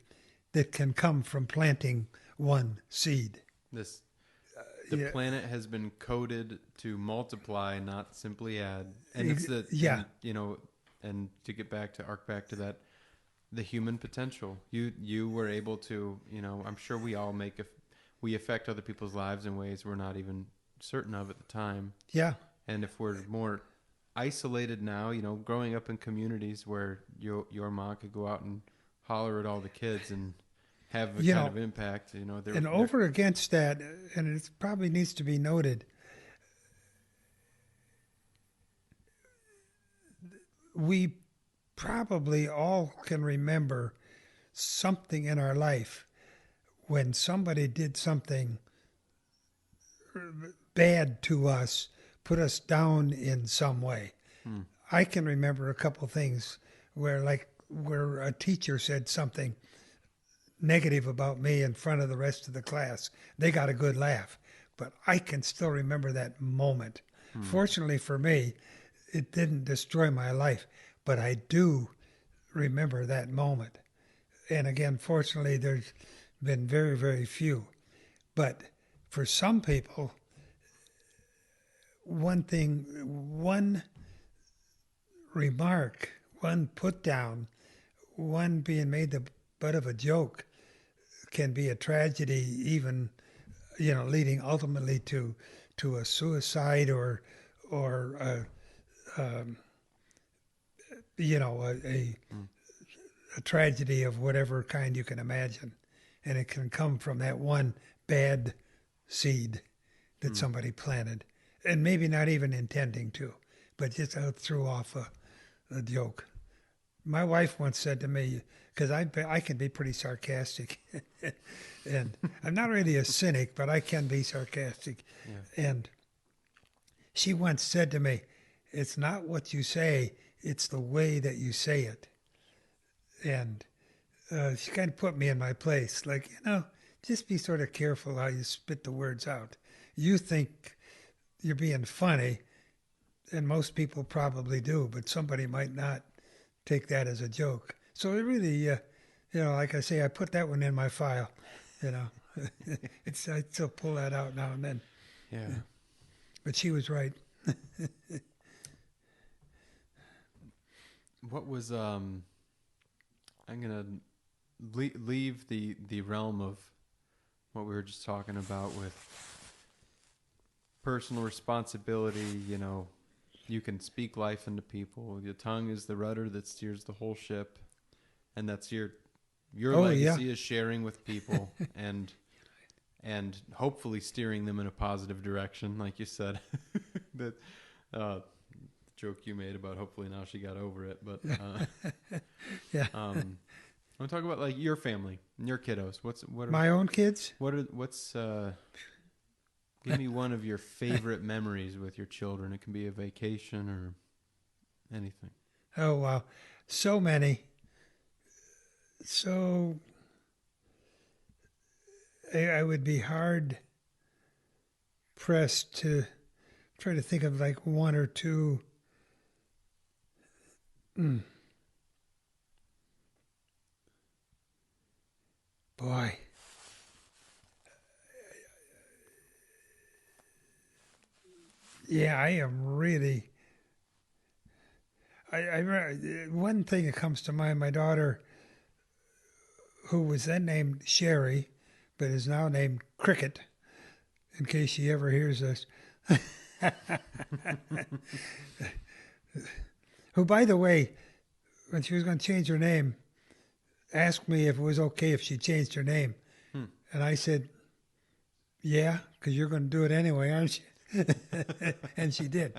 that can come from planting one seed. The planet has been coded to multiply, not simply add. And it's and to get back to that, the human potential. You were able to, I'm sure we all we affect other people's lives in ways we're not even certain of at the time. Yeah. And if we're more isolated now, growing up in communities where your mom could go out and holler at all the kids and have a kind of impact, and over against that, and it probably needs to be noted, we probably all can remember something in our life when somebody did something bad to us, put us down in some way. I can remember a couple things where a teacher said something negative about me in front of the rest of the class. They got a good laugh. but I can still remember that moment. Fortunately for me, it didn't destroy my life, but I do remember that moment. And again, fortunately, there's been very, very few. But for some people, one remark, one put down, one being made the butt of a joke can be a tragedy, even leading ultimately to a suicide or um, a tragedy of whatever kind you can imagine, and it can come from that one bad seed that somebody planted, and maybe not even intending to, but just threw off a joke. My wife once said to me, because I can be pretty sarcastic, and I'm not really a cynic, but I can be sarcastic. Yeah. And she once said to me, "It's not what you say, it's the way that you say it." And she kind of put me in my place, like, just be sort of careful how you spit the words out. You think you're being funny, and most people probably do, but somebody might not take that as a joke. So it really, like I say, I put that one in my file. I still pull that out now and then. Yeah. But she was right. What was I'm gonna leave the realm of what we were just talking about with personal responsibility. You can speak life into people. Your tongue is the rudder that steers the whole ship, and that's your legacy is sharing with people and hopefully steering them in a positive direction, like you said. That joke you made about hopefully now she got over it, but yeah. I want to talk about like your family and your kiddos. What are my own kids? What's give me one of your favorite memories with your children. It can be a vacation or anything. Oh, wow. So many. So I would be hard pressed to try to think of like one or two. Boy. Yeah, I am really. One thing that comes to mind, my daughter, who was then named Sherry, but is now named Cricket, in case she ever hears this. Who, by the way, when she was going to change her name, asked me if it was okay if she changed her name. And I said, yeah, because you're going to do it anyway, aren't you? And she did.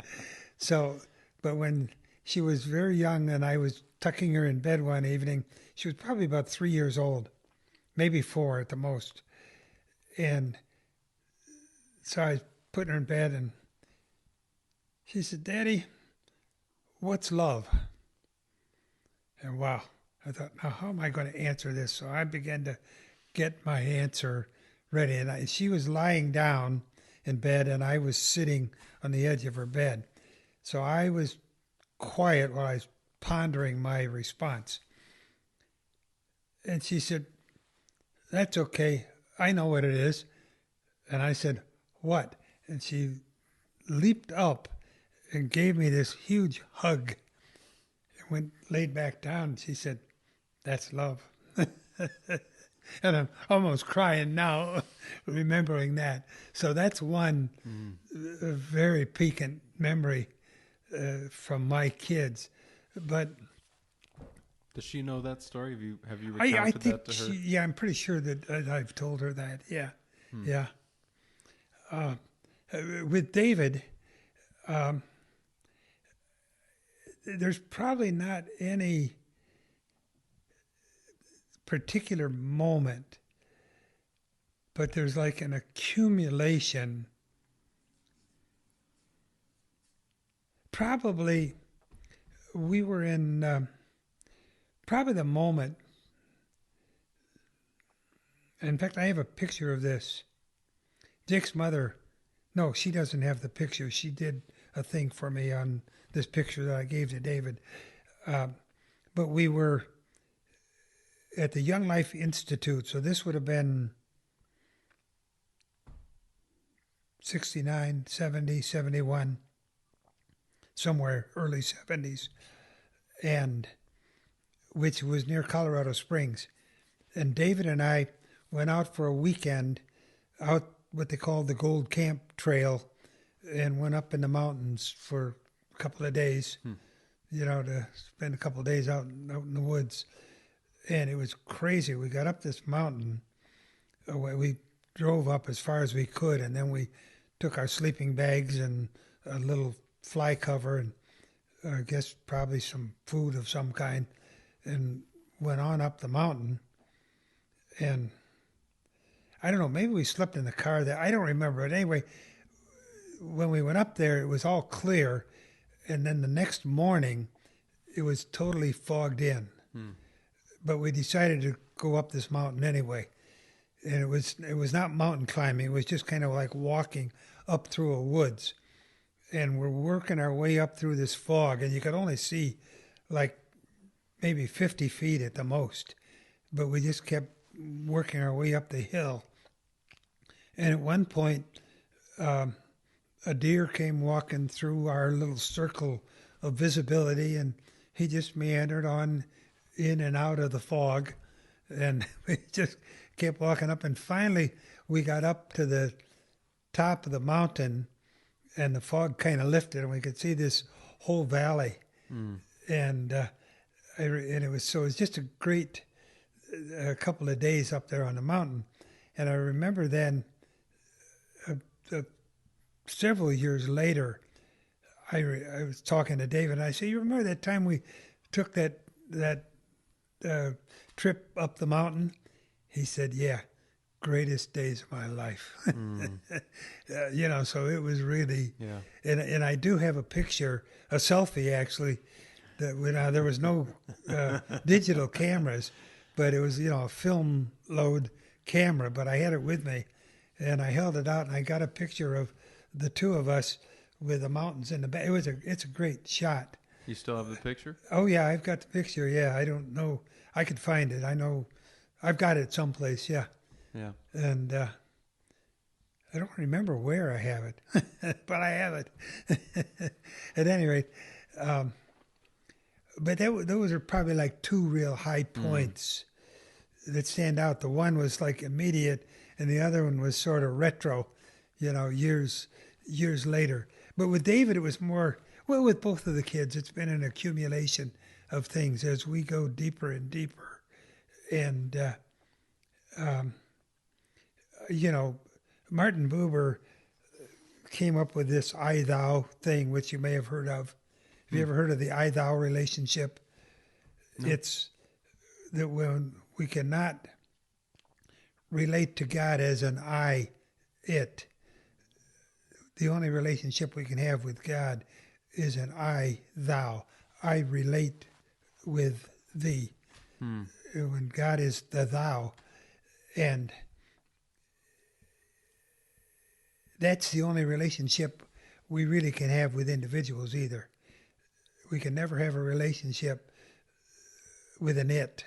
So, but when she was very young and I was tucking her in bed one evening, she was probably about 3 years old, maybe 4 at the most. And so I was putting her in bed and she said, "Daddy, what's love?" And wow, I thought, now how am I going to answer this? So I began to get my answer ready. And she was lying down in bed and I was sitting on the edge of her bed. So I was quiet while I was pondering my response. And she said, "That's okay. I know what it is." And I said, "What?" And she leaped up and gave me this huge hug. And laid back down. She said, "That's love." And I'm almost crying now, remembering that. So that's one very piquant memory from my kids. But does she know that story? Have you I recounted think that to her? yeah, I'm pretty sure that I've told her that. Yeah, yeah. With David, there's probably not any particular moment, but there's like an accumulation. Probably we were in probably the moment. In fact, I have a picture of this. Dick's mother No, she doesn't have the picture. She did a thing for me on this picture that I gave to David. But we were at the Young Life Institute, so this would have been 69, 70, 71, somewhere early 70s, and which was near Colorado Springs. And David and I went out for a weekend out what they called the Gold Camp Trail and went up in the mountains for a couple of days, to spend a couple of days out in the woods. And it was crazy. We got up this mountain. We drove up as far as we could, and then we took our sleeping bags and a little fly cover and I guess probably some food of some kind and went on up the mountain. And I don't know, maybe we slept in the car there. I don't remember. But anyway, when we went up there, it was all clear. And then the next morning, it was totally fogged in. But we decided to go up this mountain anyway. And it was not mountain climbing. It was just kind of like walking up through a woods. And we're working our way up through this fog. And you could only see like maybe 50 feet at the most. But we just kept working our way up the hill. And at one point, a deer came walking through our little circle of visibility, and he just meandered on in and out of the fog. And we just kept walking up. And finally, we got up to the top of the mountain, and the fog kind of lifted, and we could see this whole valley. And it was just a great couple of days up there on the mountain. And I remember then, several years later, I was talking to David, and I said, "You remember that time we took that trip up the mountain?" He said, "Yeah, greatest days of my life." So it was really, and I do have a picture, a selfie actually, that when there was no digital cameras, but it was, a film load camera, but I had it with me, and I held it out, and I got a picture of the two of us with the mountains in the back. It's a great shot. You still have the picture? Oh yeah, I've got the picture. Yeah, I don't know. I could find it. I know I've got it someplace. Yeah. Yeah. And I don't remember where I have it, but I have it. At any rate, but those are probably like two real high points that stand out. The one was like immediate, and the other one was sort of retro, years later. But with David, it was more, well, with both of the kids, it's been an accumulation of things as we go deeper and deeper. And, Martin Buber came up with this I-thou thing, which you may have heard of. Have you ever heard of the I-thou relationship? No. It's that when we cannot relate to God as an I, it, the only relationship we can have with God is an I, thou. I relate with thee. When God is the thou. And that's the only relationship we really can have with individuals either. We can never have a relationship with an it.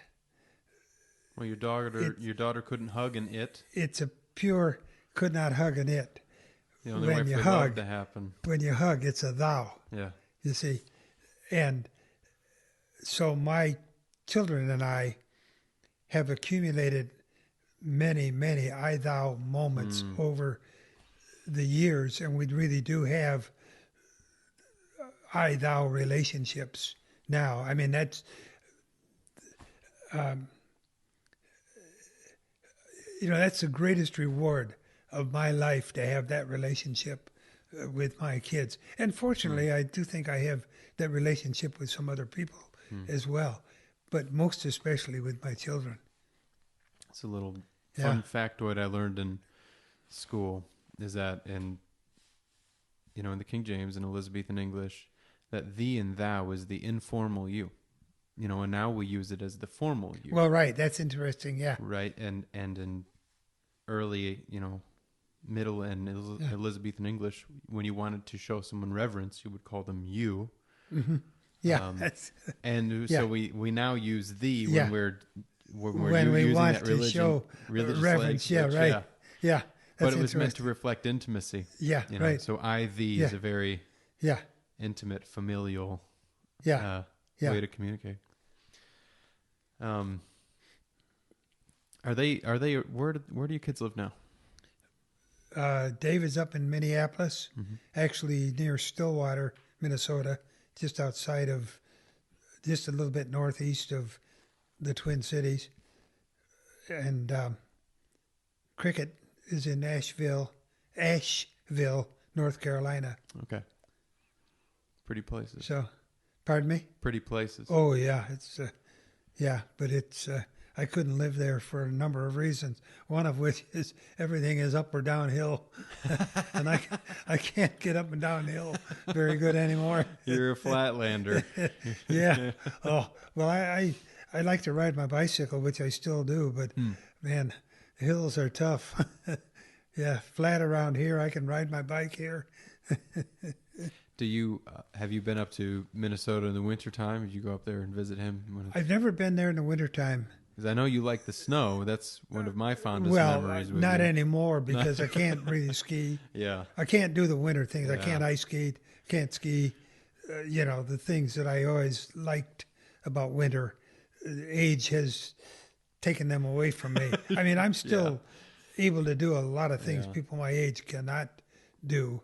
Well, your daughter couldn't hug an it. It's a pure could not hug an it. The only way for love to happen. When you hug, it's a thou. Yeah. You see. And so my children and I have accumulated many, many I-thou moments over the years, and we really do have I-thou relationships now. I mean, that's that's the greatest reward of my life, to have that relationship with my kids. And fortunately, I do think I have that relationship with some other people as well, but most especially with my children. It's a little fun factoid I learned in school, is that in the King James and Elizabethan English, that thee and thou is the informal you. And now we use it as the formal you. Well, right. That's interesting. Yeah. Right. And in early, Middle and Elizabethan English, when you wanted to show someone reverence, you would call them you. Mm-hmm. Yeah. And yeah. so we now use thee when Yeah. when we using want that to show reverence. Yeah, language, right. Yeah. But it was meant to reflect intimacy. Yeah, right. So I, thee is a very intimate, familial way to communicate. Are they, where do your kids live now? Dave is up in Minneapolis, Mm-hmm. actually near Stillwater, Minnesota, just a little bit northeast of the Twin Cities. And Cricket is in Asheville, North Carolina. Okay. Pretty places. So, pardon me? Pretty places. Oh, yeah. But it's, I couldn't live there for a number of reasons. One of which is everything is up or downhill. And I can't get up and downhill very good anymore. You're a flatlander. Yeah. Oh, well, I like to ride my bicycle, which I still do, but man, the hills are tough. Yeah, flat around here. I can ride my bike here. Do you have you been up to Minnesota in the wintertime? Did you go up there and visit him? I've never been there in the wintertime. Because I know you like the snow. That's one of my fondest memories. Well, not anymore because I can't really ski. Yeah. I can't do the winter things. Yeah. I can't ice skate, can't ski. The things that I always liked about winter. Age has taken them away from me. I mean, I'm still able to do a lot of things people my age cannot do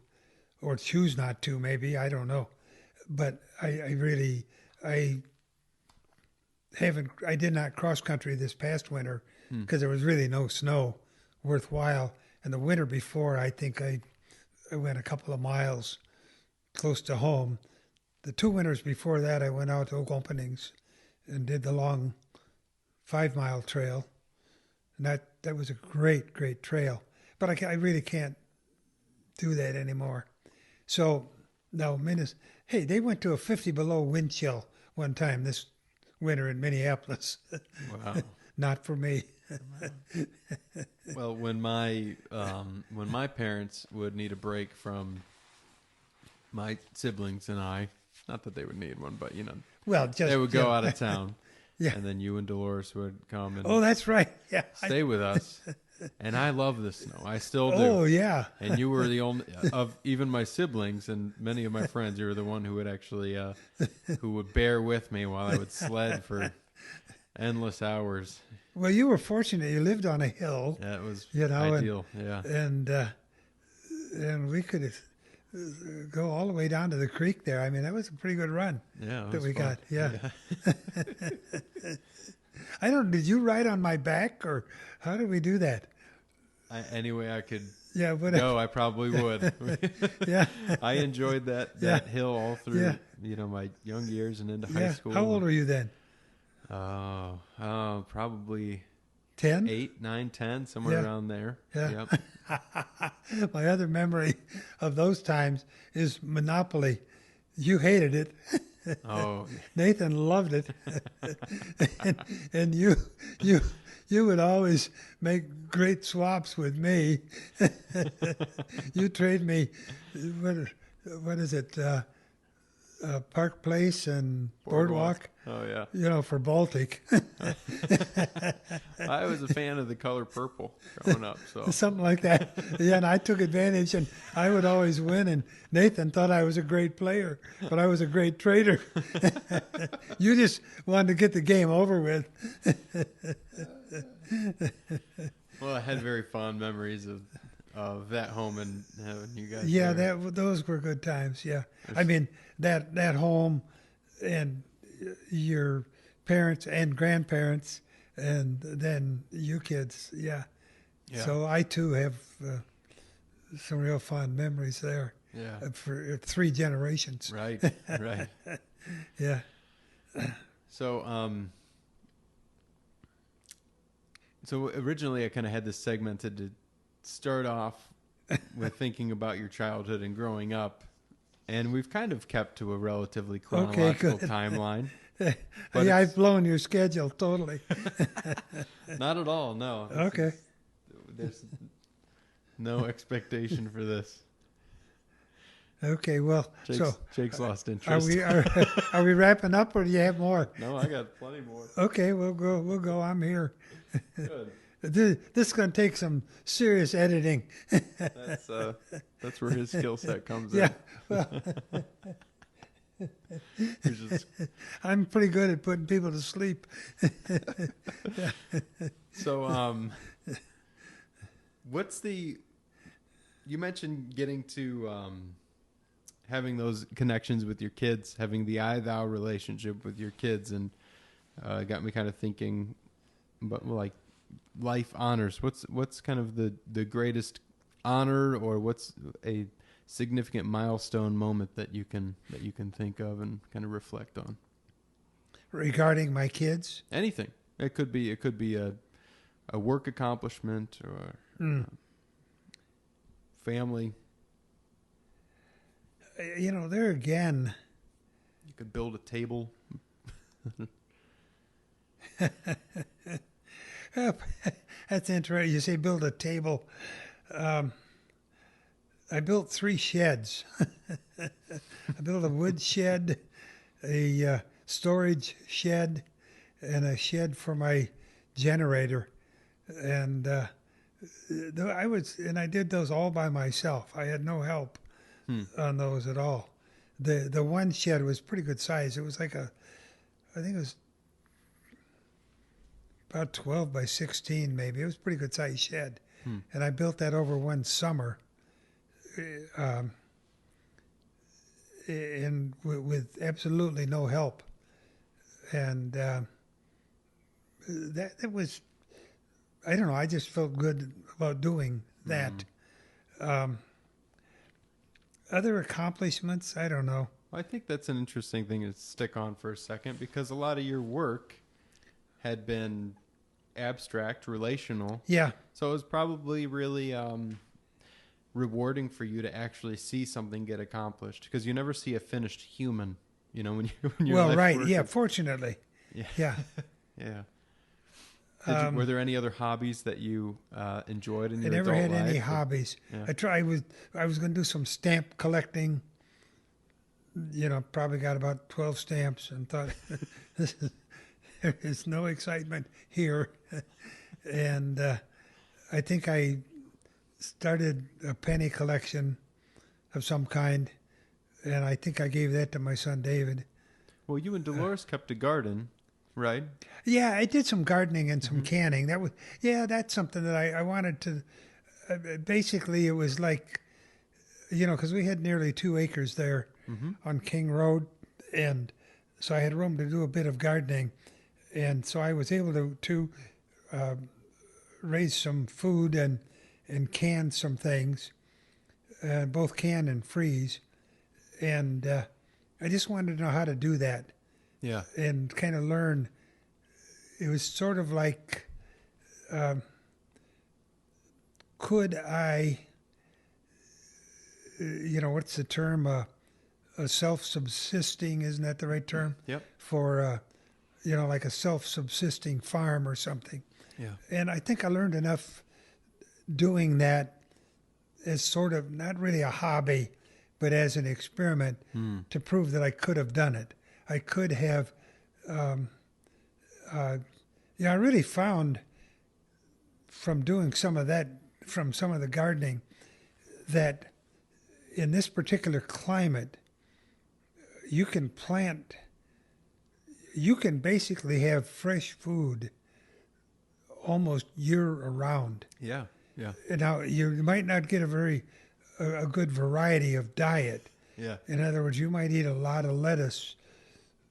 or choose not to, maybe. I don't know. But I did not cross country this past winter because there was really no snow worthwhile. And the winter before, I think I went a couple of miles close to home. The 2 winters before that, I went out to Oak Openings and did the long 5-mile trail. And that was a great, great trail. But I really can't do that anymore. So now, hey, they went to a 50 below wind chill one time this winter in Minneapolis. Wow. Not for me. Well, when my parents would need a break from my siblings and I, not that they would need one, but they would go out of town. Yeah. And then you and Dolores would come and that's right. Yeah. stay with us. And I love the snow. I still do. Oh, yeah. And you were the only of even my siblings and many of my friends. You were the one who would actually who would bear with me while I would sled for endless hours. Well, you were fortunate. You lived on a hill. Yeah, it was ideal. Yeah. And we could go all the way down to the creek there. I mean, that was a pretty good run. Yeah, that we fun. got. Yeah. Did you ride on my back or how did we do that? Any way I could go, I probably would. Yeah. I enjoyed that hill all through, my young years and into high school. How old were you then? Probably 10? 8, 9, 10, somewhere around there. Yeah. Yep. My other memory of those times is Monopoly. You hated it. Oh, Nathan loved it, and you would always make great swaps with me. You trade me, what is it? Park Place and Boardwalk. Oh yeah. For Baltic. I was a fan of the color purple growing up, so something like that. Yeah, and I took advantage, and I would always win. And Nathan thought I was a great player, but I was a great trader. You just wanted to get the game over with. Well, I had very fond memories of that home and having you guys. Yeah, there. those were good times. Yeah, I mean that home and your parents and grandparents, and then you kids. Yeah. So I too have some real fond memories there. Yeah. For 3 generations. Right. Right. Yeah. So So originally I kind of had this segmented to start off with thinking about your childhood and growing up. And we've kind of kept to a relatively chronological timeline. I've blown your schedule totally. Not at all, no. Okay. No expectation for this. Okay, well, Jake's lost are interest. are we wrapping up, or do you have more? No, I got plenty more. Okay, we'll go. We'll go. I'm here. Good. This is going to take some serious editing. That's where his skill set comes Yeah, in. well, I'm I'm pretty good at putting people to sleep. So, you mentioned getting to having those connections with your kids, having the I-thou relationship with your kids, and it got me kind of thinking about like life honors. What's kind of the greatest honor, or what's a significant milestone moment that you can think of and kind of reflect on? Regarding my kids? Anything. It could be a work accomplishment or family. There again. You could build a table. That's interesting. You say build a table. I built 3 sheds. I built a wood shed, a storage shed, and a shed for my generator. And I did those all by myself. I had no help on those at all. The one shed was pretty good size. It was like I think it was about 12 by 16 maybe. It was a pretty good size shed. And I built that over one summer. And with absolutely no help. And that was, I don't know, I just felt good about doing that. Other accomplishments, I don't know. I think that's an interesting thing to stick on for a second, because a lot of your work had been abstract, relational. Yeah. So it was probably really rewarding for you to actually see something get accomplished, because you never see a finished human, when you're well, right. Yeah. Fortunately. Yeah. Yeah. Yeah. Were there any other hobbies that you enjoyed in your adult life? I never had any hobbies. Yeah. I was going to do some stamp collecting. Probably got about 12 stamps and thought, there is no excitement here. And I think I started a penny collection of some kind, and I think I gave that to my son David. Well, you and Dolores kept a garden, right? Yeah, I did some gardening and some canning. That's something that I wanted to. Basically, it was like, because we had nearly 2 acres there on King Road, and so I had room to do a bit of gardening, and so I was able to raise some food and can some things, both can and freeze, and I just wanted to know how to do that. Yeah. And kind of learn. It was sort of like, could I, what's the term? A self-subsisting, isn't that the right term? Yep. For, like a self-subsisting farm or something. Yeah. And I think I learned enough doing that as sort of not really a hobby, but as an experiment to prove that I could have done it. I could have, I really found from doing some of that, from some of the gardening, that in this particular climate, you can basically have fresh food almost year-round. Yeah, yeah. Now, you might not get a good variety of diet. Yeah. In other words, you might eat a lot of lettuce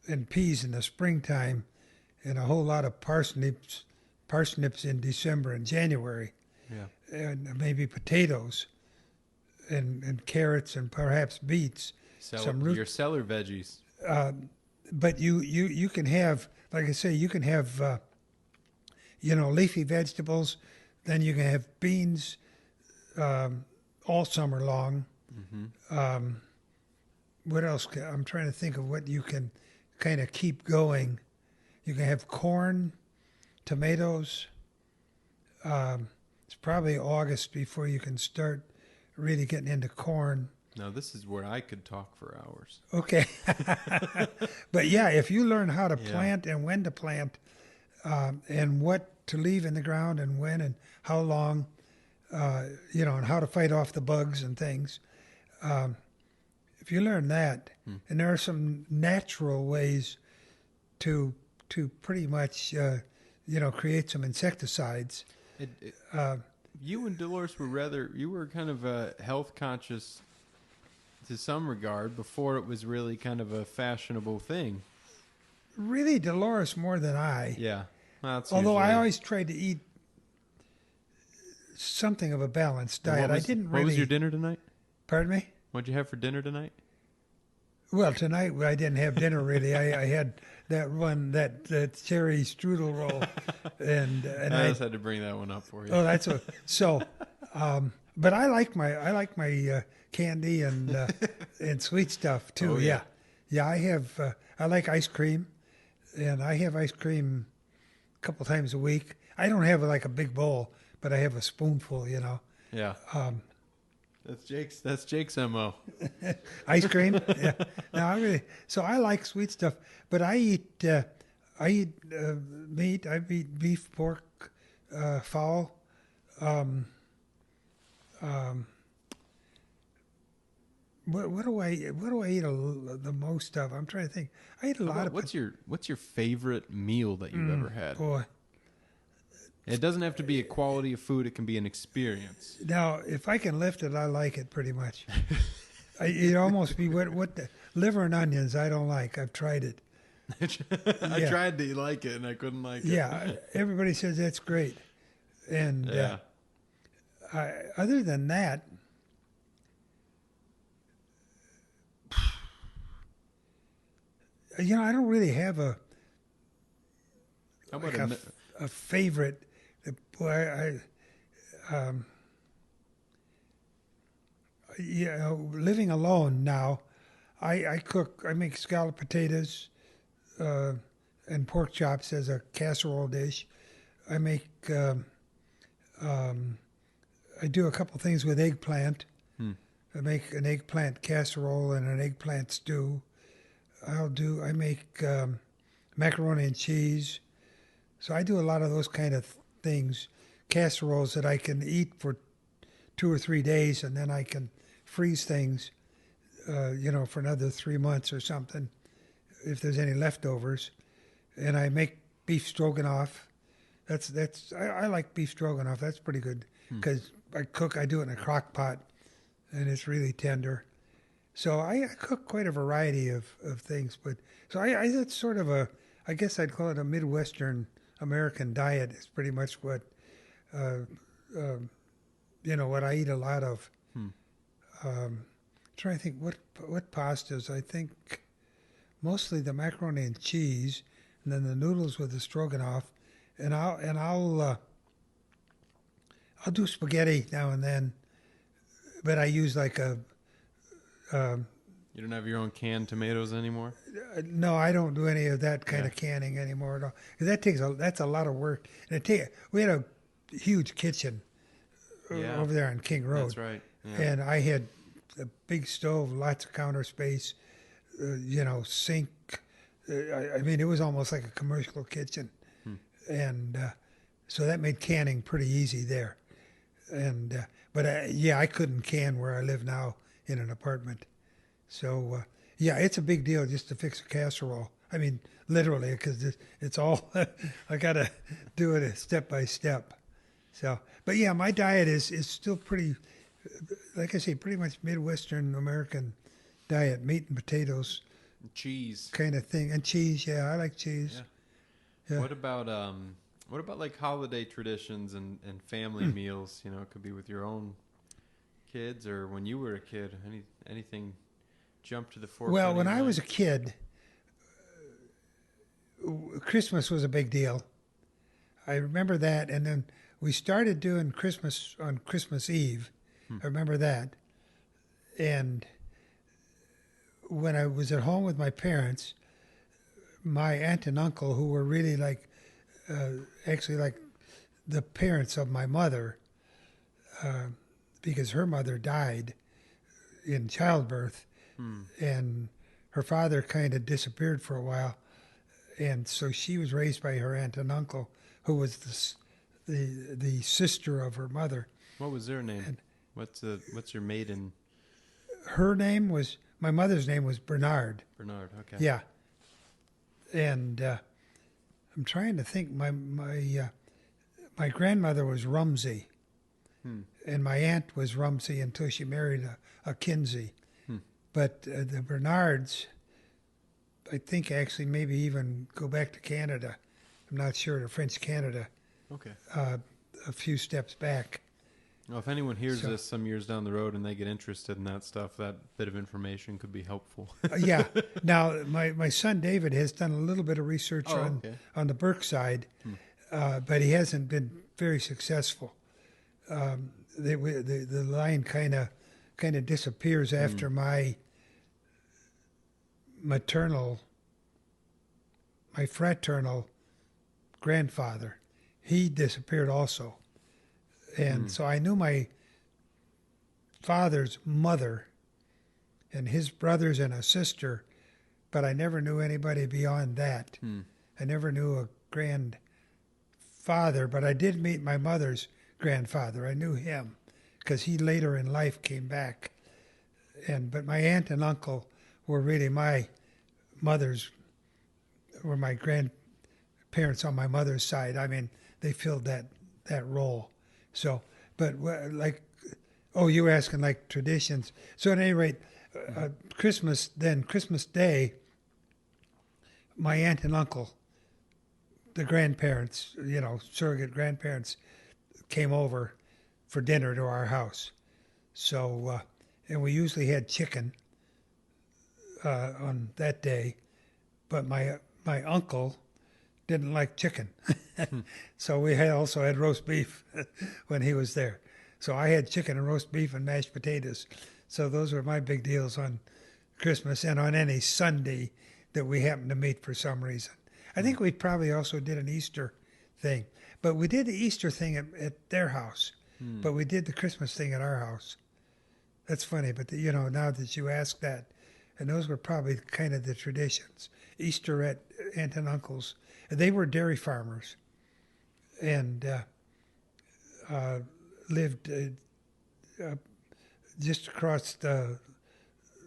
and peas in the springtime and a whole lot of parsnips in December and January. Yeah. And maybe potatoes and carrots and perhaps beets. Your cellar veggies. But you can have, like I say, you can have, leafy vegetables. Then you can have beans all summer long. What else? I'm trying to think of what you can kind of keep going. You can have corn, tomatoes. it's probably August before you can start really getting into corn. Now, this is where I could talk for hours. Okay. But yeah, if you learn how to Yeah. plant and when to plant, and what to leave in the ground and when and how long, and how to fight off the bugs and things. If you learn that, and there are some natural ways to pretty much, create some insecticides. You and Dolores you were kind of health conscious to some regard before it was really kind of a fashionable thing. Really, Dolores more than I. Yeah. Well, that's Although I usually- always tried to eat something of a balanced And diet. what was, I didn't What really. was your dinner tonight? Pardon me? What'd you have for dinner tonight? Well, tonight I didn't have dinner really. I had that cherry strudel roll, and I I. just had to bring that one up for you. Oh, that's a so. But I like my candy and sweet stuff too. Oh, yeah. Yeah. I have. I like ice cream, and I have ice cream a couple times a week. I don't have like a big bowl, but I have a spoonful. Yeah. That's Jake's MO. Ice cream. Yeah. No, so I like sweet stuff, but I eat meat. I eat beef, pork, fowl. What do I eat the most of? I'm trying to think. I eat a lot of. What's your favorite meal that you've ever had? Boy. It doesn't have to be a quality of food. It can be an experience. Now, if I can lift it, I like it pretty much. It'd almost be what the liver and onions. I don't like. I've tried it. I tried to like it and I couldn't like it. Yeah, everybody says that's great, and Yeah. other than that, I don't really have How about like a favorite. Boy, living alone now, I cook. I make scalloped potatoes and pork chops as a casserole dish. I make. I do a couple things with eggplant. I make an eggplant casserole and an eggplant stew. I make macaroni and cheese. So I do a lot of those kind of things, casseroles that I can eat for 2 or 3 days, and then I can freeze things, for another 3 months or something, if there's any leftovers. And I make beef stroganoff. I like beef stroganoff. That's pretty good because I do it in a crock pot, and it's really tender. So I cook quite a variety of things, but so that's sort of I guess I'd call it a Midwestern American diet. Is pretty much what what I eat a lot of. Trying to think what pastas. I think mostly the macaroni and cheese, and then the noodles with the stroganoff, and I'll do spaghetti now and then, but I use like a. You don't have your own canned tomatoes anymore? No, I don't do any of that kind of canning anymore at all. 'Cause that's a lot of work. And we had a huge kitchen over there on King Road. That's right. Yeah. And I had a big stove, lots of counter space, sink. I mean, it was almost like a commercial kitchen. And so that made canning pretty easy there. And but I couldn't can where I live now in an apartment. So, it's a big deal just to fix a casserole. I mean, literally, because it's all, I got to do it step by step. So, but yeah, my diet is still pretty, like I say, pretty much Midwestern American diet, meat and potatoes. Cheese. Kind of thing. And cheese, I like cheese. Yeah. Yeah. What about like holiday traditions and family meals? It could be with your own kids or when you were a kid. Anything jump to the forefront? Well, when I was a kid, Christmas was a big deal. I remember that, and then we started doing Christmas on Christmas Eve. I remember that. And when I was at home with my parents, my aunt and uncle, who were really actually like the parents of my mother, because her mother died in childbirth, and her father kind of disappeared for a while, and so she was raised by her aunt and uncle, who was the sister of her mother. What was their name? And what's your maiden? My mother's name was Bernard. Bernard. Okay. Yeah, and I'm trying to think. My grandmother was Rumsey, and my aunt was Rumsey until she married a Kinsey. But the Bernards, I think, actually maybe even go back to Canada. I'm not sure, to French Canada. Okay. A few steps back. Well, if anyone hears this some years down the road and they get interested in that stuff, that bit of information could be helpful. Yeah. Now, my son David has done a little bit of research on the Burke side, but he hasn't been very successful. The line kind of disappears after my fraternal grandfather. He disappeared also. And so I knew my father's mother and his brothers and a sister, but I never knew anybody beyond that. I never knew a grandfather, but I did meet my mother's grandfather. I knew him because he later in life came back. But my aunt and uncle were really my grandparents on my mother's side. I mean, they filled that role. So, but you were asking like traditions. So at any rate, Christmas Day, my aunt and uncle, the grandparents, surrogate grandparents, came over for dinner to our house. So, and we usually had chicken on that day, but my uncle didn't like chicken. So we also had roast beef when he was there. So I had chicken and roast beef and mashed potatoes. So those were my big deals on Christmas and on any Sunday that we happened to meet for some reason. I think we probably also did an Easter thing. But we did the Easter thing at their house. But we did the Christmas thing at our house. That's funny, but now that you ask that, and those were probably kind of the traditions. Easter at aunt and uncle's. They were dairy farmers and lived just across the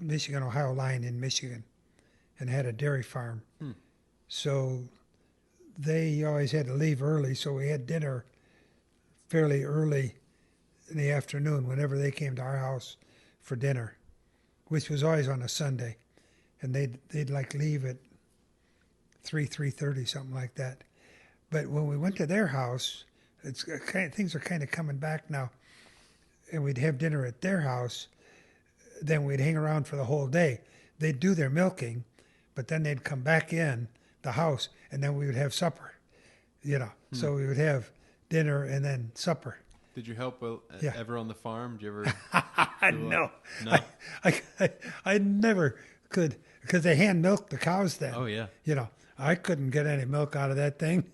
Michigan-Ohio line in Michigan and had a dairy farm. So they always had to leave early, so we had dinner fairly early in the afternoon whenever they came to our house for dinner, which was always on a Sunday. And they'd like leave at 3:30, something like that. But when we went to their house, things are kind of coming back now, and we'd have dinner at their house. Then we'd hang around for the whole day. They'd do their milking, but then they'd come back in the house, and then we would have supper. So we would have dinner and then supper. Did you help ever on the farm? Did you ever? No. I never could, because they hand milked the cows then. Oh yeah. I couldn't get any milk out of that thing.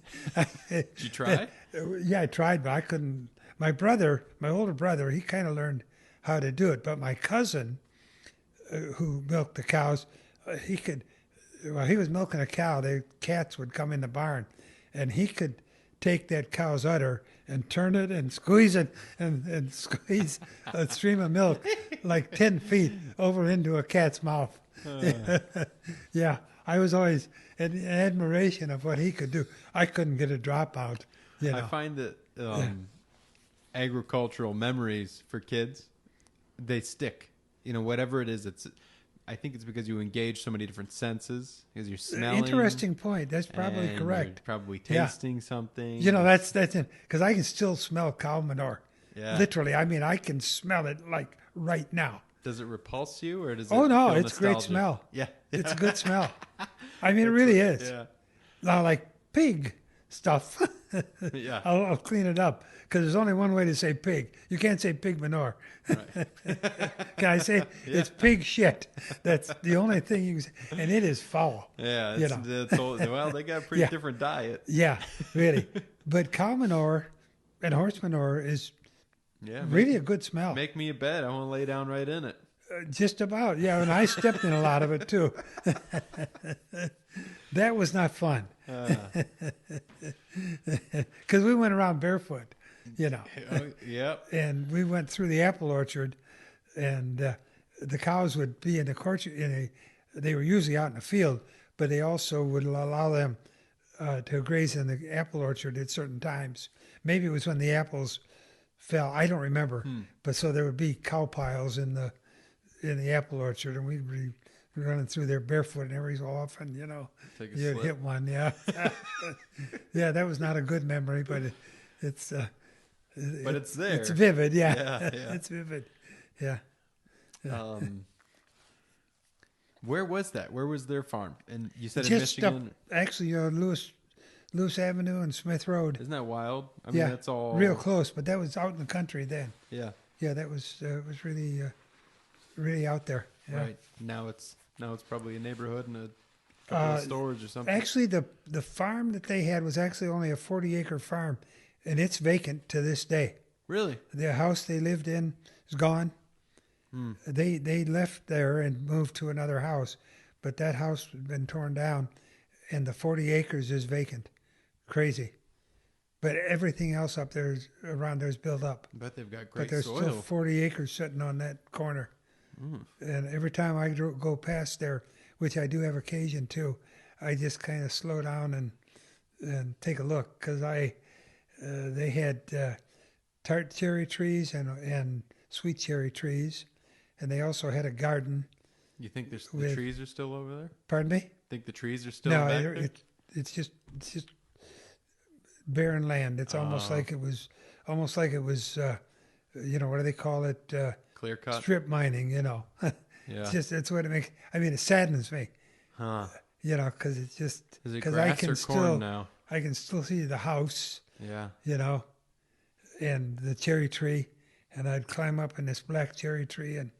Did you try? Yeah, I tried, but I couldn't. My older brother, he kind of learned how to do it. But my cousin, who milked the cows, he was milking a cow. The cats would come in the barn, and he could take that cow's udder and turn it and squeeze it and squeeze a stream of milk like 10 feet over into a cat's mouth. Yeah, I was always in admiration of what he could do. I couldn't get a drop out. I find that agricultural memories for kids, they stick. Whatever it is, I think it's because you engage so many different senses, because you're smelling. Interesting point. That's probably correct. You're probably tasting something. That's it. Because I can still smell cow manure. Yeah. Literally. I mean, I can smell it like right now. Does it repulse you, or does it? Oh no, feel it's a great nostalgic? smell. Yeah. It's a good smell. I mean, it really is. Yeah. Now, like pig stuff. Yeah. I'll clean it up because there's only one way to say pig. You can't say pig manure. Right. Can I say it's pig shit? That's the only thing you can say, and it is foul. Yeah. Well, they got a pretty different diet. Yeah, really. But cow manure and horse manure is Yeah. Really a good smell. Make me a bed. I want to lay down right in it. Just about, yeah. And I stepped in a lot of it too. That was not fun because we went around barefoot, Yep. and we went through the apple orchard, and the cows would be in the orchard. They were usually out in the field, but they also would allow them to graze in the apple orchard at certain times. Maybe it was when the apples fell. I don't remember, but so there would be cow piles in the apple orchard, and we'd be running through there barefoot, and every so often, Take a you'd slip. hit one. Yeah, yeah, that was not a good memory, but it's But it's there. It's vivid. Yeah, Yeah. it's vivid. Yeah. Where was that? Where was their farm? And you said in Just Michigan. actually, Lewis Avenue and Smith Road. Isn't that wild? I mean, Yeah, that's all real close, but that was out in the country then. Yeah. Yeah, that was really really out there. Yeah. Right. Now it's probably a neighborhood and a couple of stores or something. Actually, the farm that they had was actually only a 40-acre farm, and it's vacant to this day. Really? The house they lived in is gone. Hmm. They left there and moved to another house, but that house has been torn down, and the 40 acres is vacant. Crazy. But everything else up there around there is built up. I bet they've got But great there's soil. still 40 acres sitting on that corner. And every time I go past there, which I do have occasion to, I just kind of slow down and take a look, because they had tart cherry trees and sweet cherry trees, and they also had a garden. You think the trees are still over there? Pardon me? Think the trees are still No, back there? it's just barren land. It's almost like it was what do they call it? Clear cut? Strip mining. Yeah. It's what it makes. I mean, it saddens me. Huh. Because it's just Is it because grass or corn now? I can still see the house. Yeah. And the cherry tree, and I'd climb up in this black cherry tree and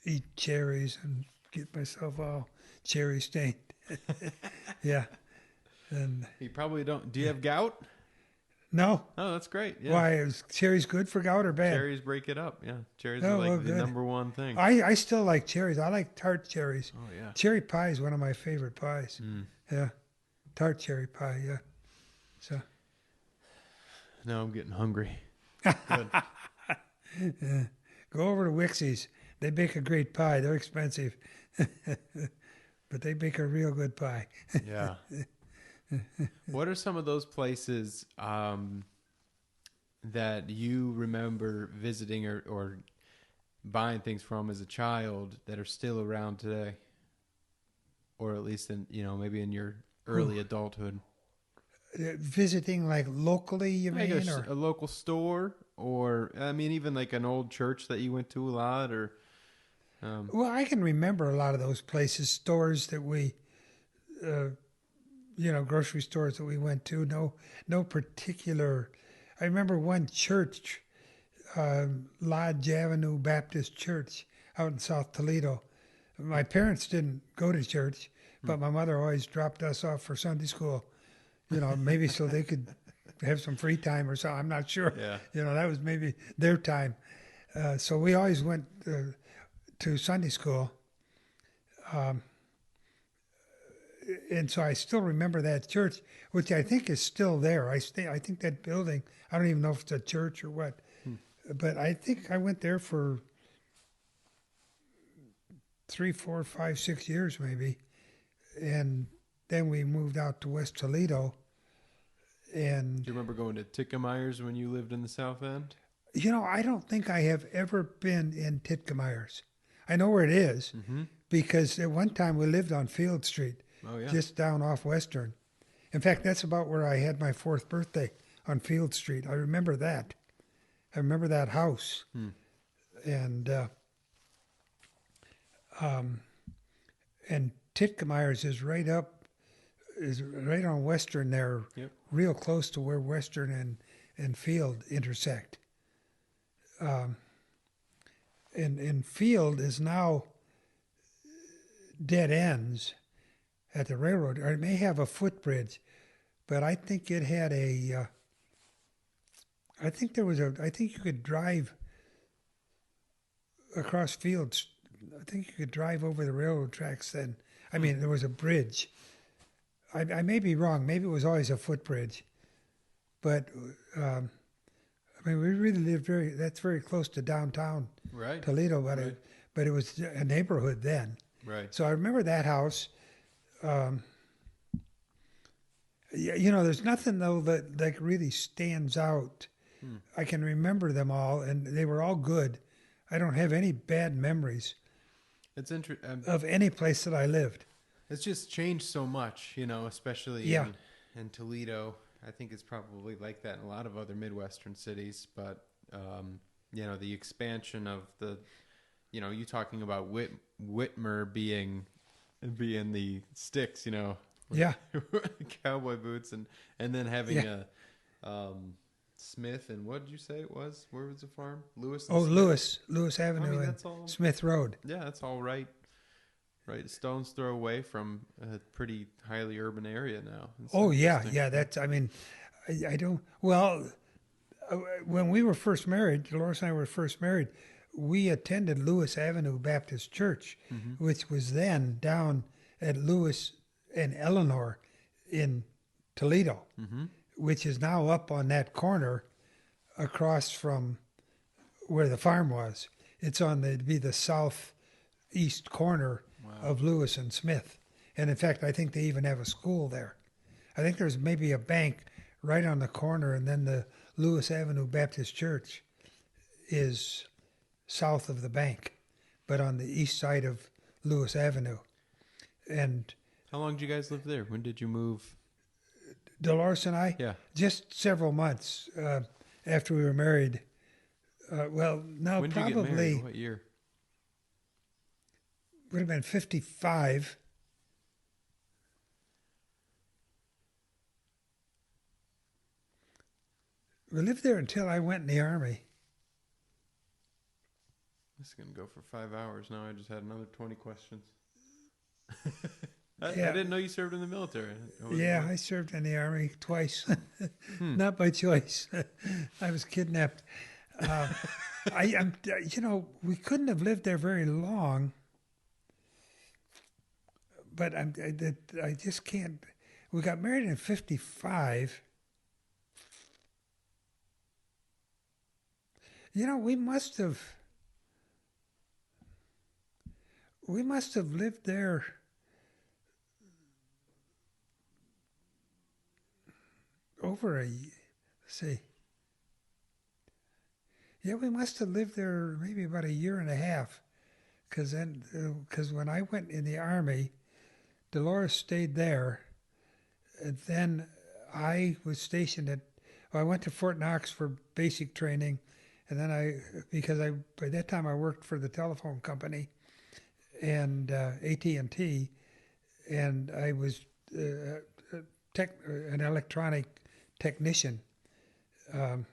eat cherries and get myself all cherry stained. Yeah. And You probably don't. Do you have gout? no, Oh, that's great. Yeah. why is cherries good for gout or bad? Cherries break it up. Yeah. Cherries Oh, are like well, the good. number one thing. I still like cherries. I like tart cherries. Oh, yeah. Cherry pie is one of my favorite pies. Yeah, tart cherry pie. Yeah. So Now I'm getting hungry. Good. go over to Wixie's. They bake a great pie. They're expensive, but they bake a real good pie. Yeah. What are some of those places that you remember visiting or buying things from as a child that are still around today? Or at least in, maybe in your early adulthood? Visiting like locally, you Like mean? a local store, or I mean, even like an old church that you went to a lot, or Well, I can remember a lot of those places, stores that we, grocery stores that we went to. No particular. I remember one church, Lodge Avenue Baptist Church out in South Toledo. My parents didn't go to church, but my mother always dropped us off for Sunday school. Maybe so they could have some free time or something. I'm not sure. Yeah. That was maybe their time. So we always went to Sunday school. And so I still remember that church, which I think is still there. I think that building, I don't even know if it's a church or what, but I think I went there for 3, 4, 5, 6 years maybe. And then we moved out to West Toledo. And do you remember going to Tickemeyer's when you lived in the South End? I don't think I have ever been in Titcomeyer's. I know where it is because at one time we lived on Field Street, Oh, yeah. just down off Western. In fact, that's about where I had my 4th birthday, on Field Street. I remember that. I remember that house. And Titcomeyer's is right on Western there, Yep. real close to where Western and Field intersect. And Field is now dead ends at the railroad, or it may have a footbridge, but I think it had a I think I think you could drive across fields. I think you could drive over the railroad tracks then. I mean, there was a bridge. I may be wrong. Maybe it was always a footbridge. But, I mean, we really lived that's very close to downtown Right. Toledo, Right. But it was a neighborhood then. Right. So I remember that house. You know, there's nothing though that like really stands out. I can remember them all, and they were all good. I don't have any bad memories It's interesting. of any place that I lived. It's just changed so much, especially Yeah. in Toledo. I think it's probably like that in a lot of other Midwestern cities. But, the expansion of you talking about Whitmer being the sticks, Yeah. cowboy boots, and then having Yeah. a Smith, and what did you say it was? Where was the farm? Lewis. Oh, Smith? Lewis Avenue and that's all. Smith Road. Yeah, that's all right. Right, stone's throw away from a pretty highly urban area now. It's Oh yeah, interesting. yeah. That's. I mean, I don't. Well, when we were first married, Dolores and I were first married. We attended Lewis Avenue Baptist Church, which was then down at Lewis and Eleanor in Toledo, which is now up on that corner across from where the farm was. It's on the southeast corner of Lewis and Smith. And in fact, I think they even have a school there. I think there's maybe a bank right on the corner, and then the Lewis Avenue Baptist Church is south of the bank, but on the east side of Lewis Avenue. And How long did you guys live there? When did you move? Dolores and I, Yeah. just several months after we were married. Well, no, When did you get probably married? What year? would have been 55. We lived there until I went in the Army. This is going to go for 5 hours now. I just had another 20 questions. I Yeah. didn't know you served in the military. Yeah, I served in the Army twice. Not by choice. I was kidnapped. We couldn't have lived there very long. But I just can't. We got married in 55. We must have lived there over let's see. Yeah, we must have lived there maybe about a year and a half, because when I went in the Army, Dolores stayed there, and then I was stationed I went to Fort Knox for basic training, and then by that time I worked for the telephone company and AT&T, and I was an electronic technician, and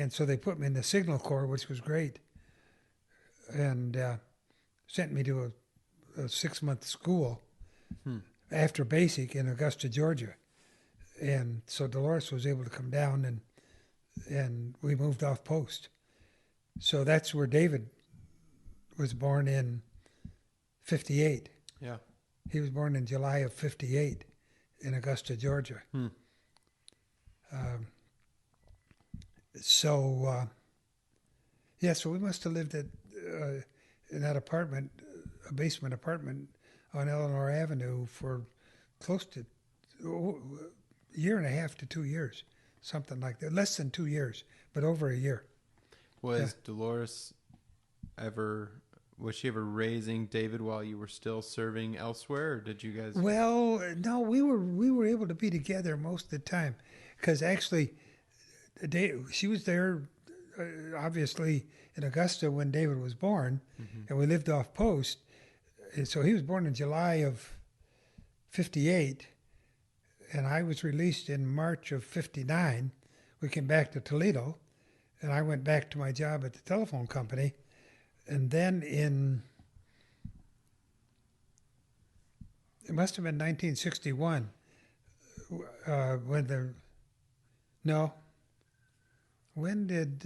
so they put me in the Signal Corps, which was great, and sent me to a 6-month school after basic in Augusta, Georgia. And so Dolores was able to come down, and we moved off post. So that's where David was born in 58. Yeah. He was born in July of 58 in Augusta, Georgia. So we must have lived in that apartment, a basement apartment on Eleanor Avenue for close to a year and a half to 2 years, something like that. Less than 2 years, but over a year. Was Dolores was she ever raising David while you were still serving elsewhere, or did you guys? Well, no, we were able to be together most of the time, because actually, she was there, obviously in Augusta when David was born, and we lived off post. And so he was born in July of 58, and I was released in March of 59. We came back to Toledo, and I went back to my job at the telephone company. And then it must have been 1961, when did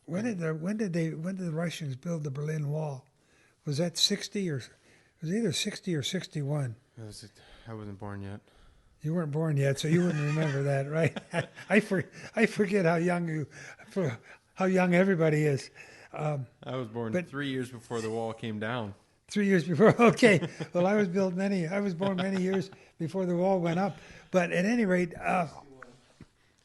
when did the Russians build the Berlin Wall? Was that 60 or it was either 60 or 61? I wasn't born yet. You weren't born yet, so you wouldn't remember that, right? I forget how young everybody is. I was born 3 years before the wall came down. 3 years before. Okay. Well, I was born many years before the wall went up. But at any rate,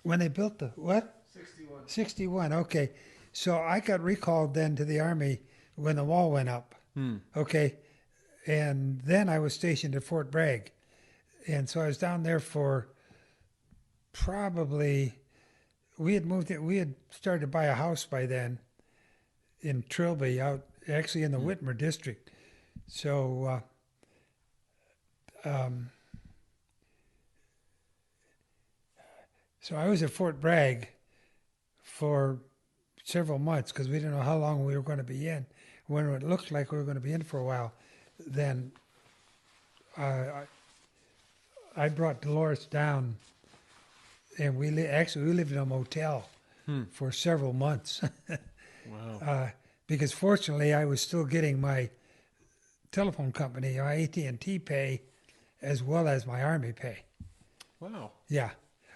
when they built the what? 61. 61. Okay. So I got recalled then to the Army when the wall went up. Okay. And then I was stationed at Fort Bragg. And so I was down there for probably, we had started to buy a house by then in Trilby, out actually in the Whitmer district. So so I was at Fort Bragg for several months because we didn't know how long we were going to be in. When it looked like we were going to be in for a while, then I brought Dolores down, and we lived in a motel for several months. Wow. Because fortunately, I was still getting my telephone company, my AT&T pay, as well as my Army pay. Wow. Yeah.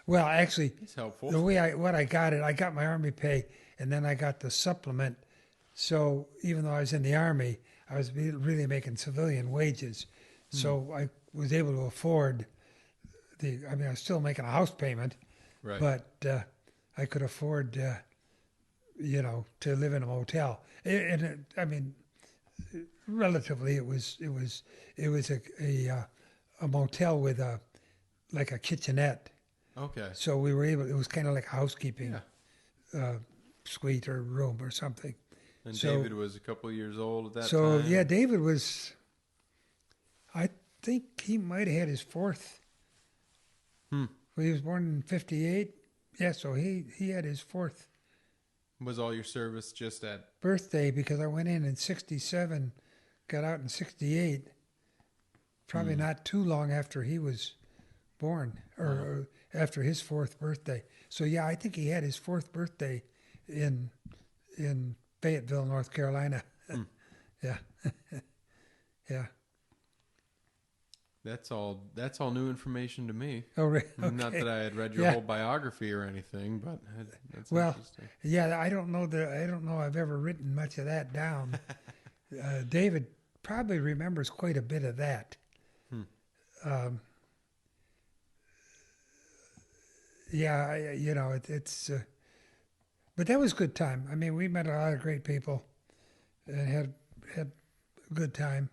Well, actually, That's helpful. the way I got my Army pay, and then I got the supplement. So even though I was in the Army, I was really making civilian wages. So I was able to afford I was still making a house payment, Right. but I could afford, to live in a motel. Relatively, it was a motel with like a kitchenette. Okay. So we were able. It was kind of like a housekeeping suite or room or something. And So- David was a couple of years old at that So time. yeah, David was. I think he might have had his fourth. Well, he was born in 58. Yeah, so he had his fourth Was all your service just at? birthday because I went in 67, got out in 68. Probably not too long after he was born or after his fourth birthday. So yeah, I think he had his fourth birthday in Fayetteville, North Carolina. Yeah. Yeah. That's all new information to me. Oh, right. Okay. Not that I had read your Yeah. whole biography or anything, but that's Well, interesting. yeah, I don't know I've ever written much of that down. David probably remembers quite a bit of that. Yeah, it's but that was a good time. I mean, we met a lot of great people and had a good time.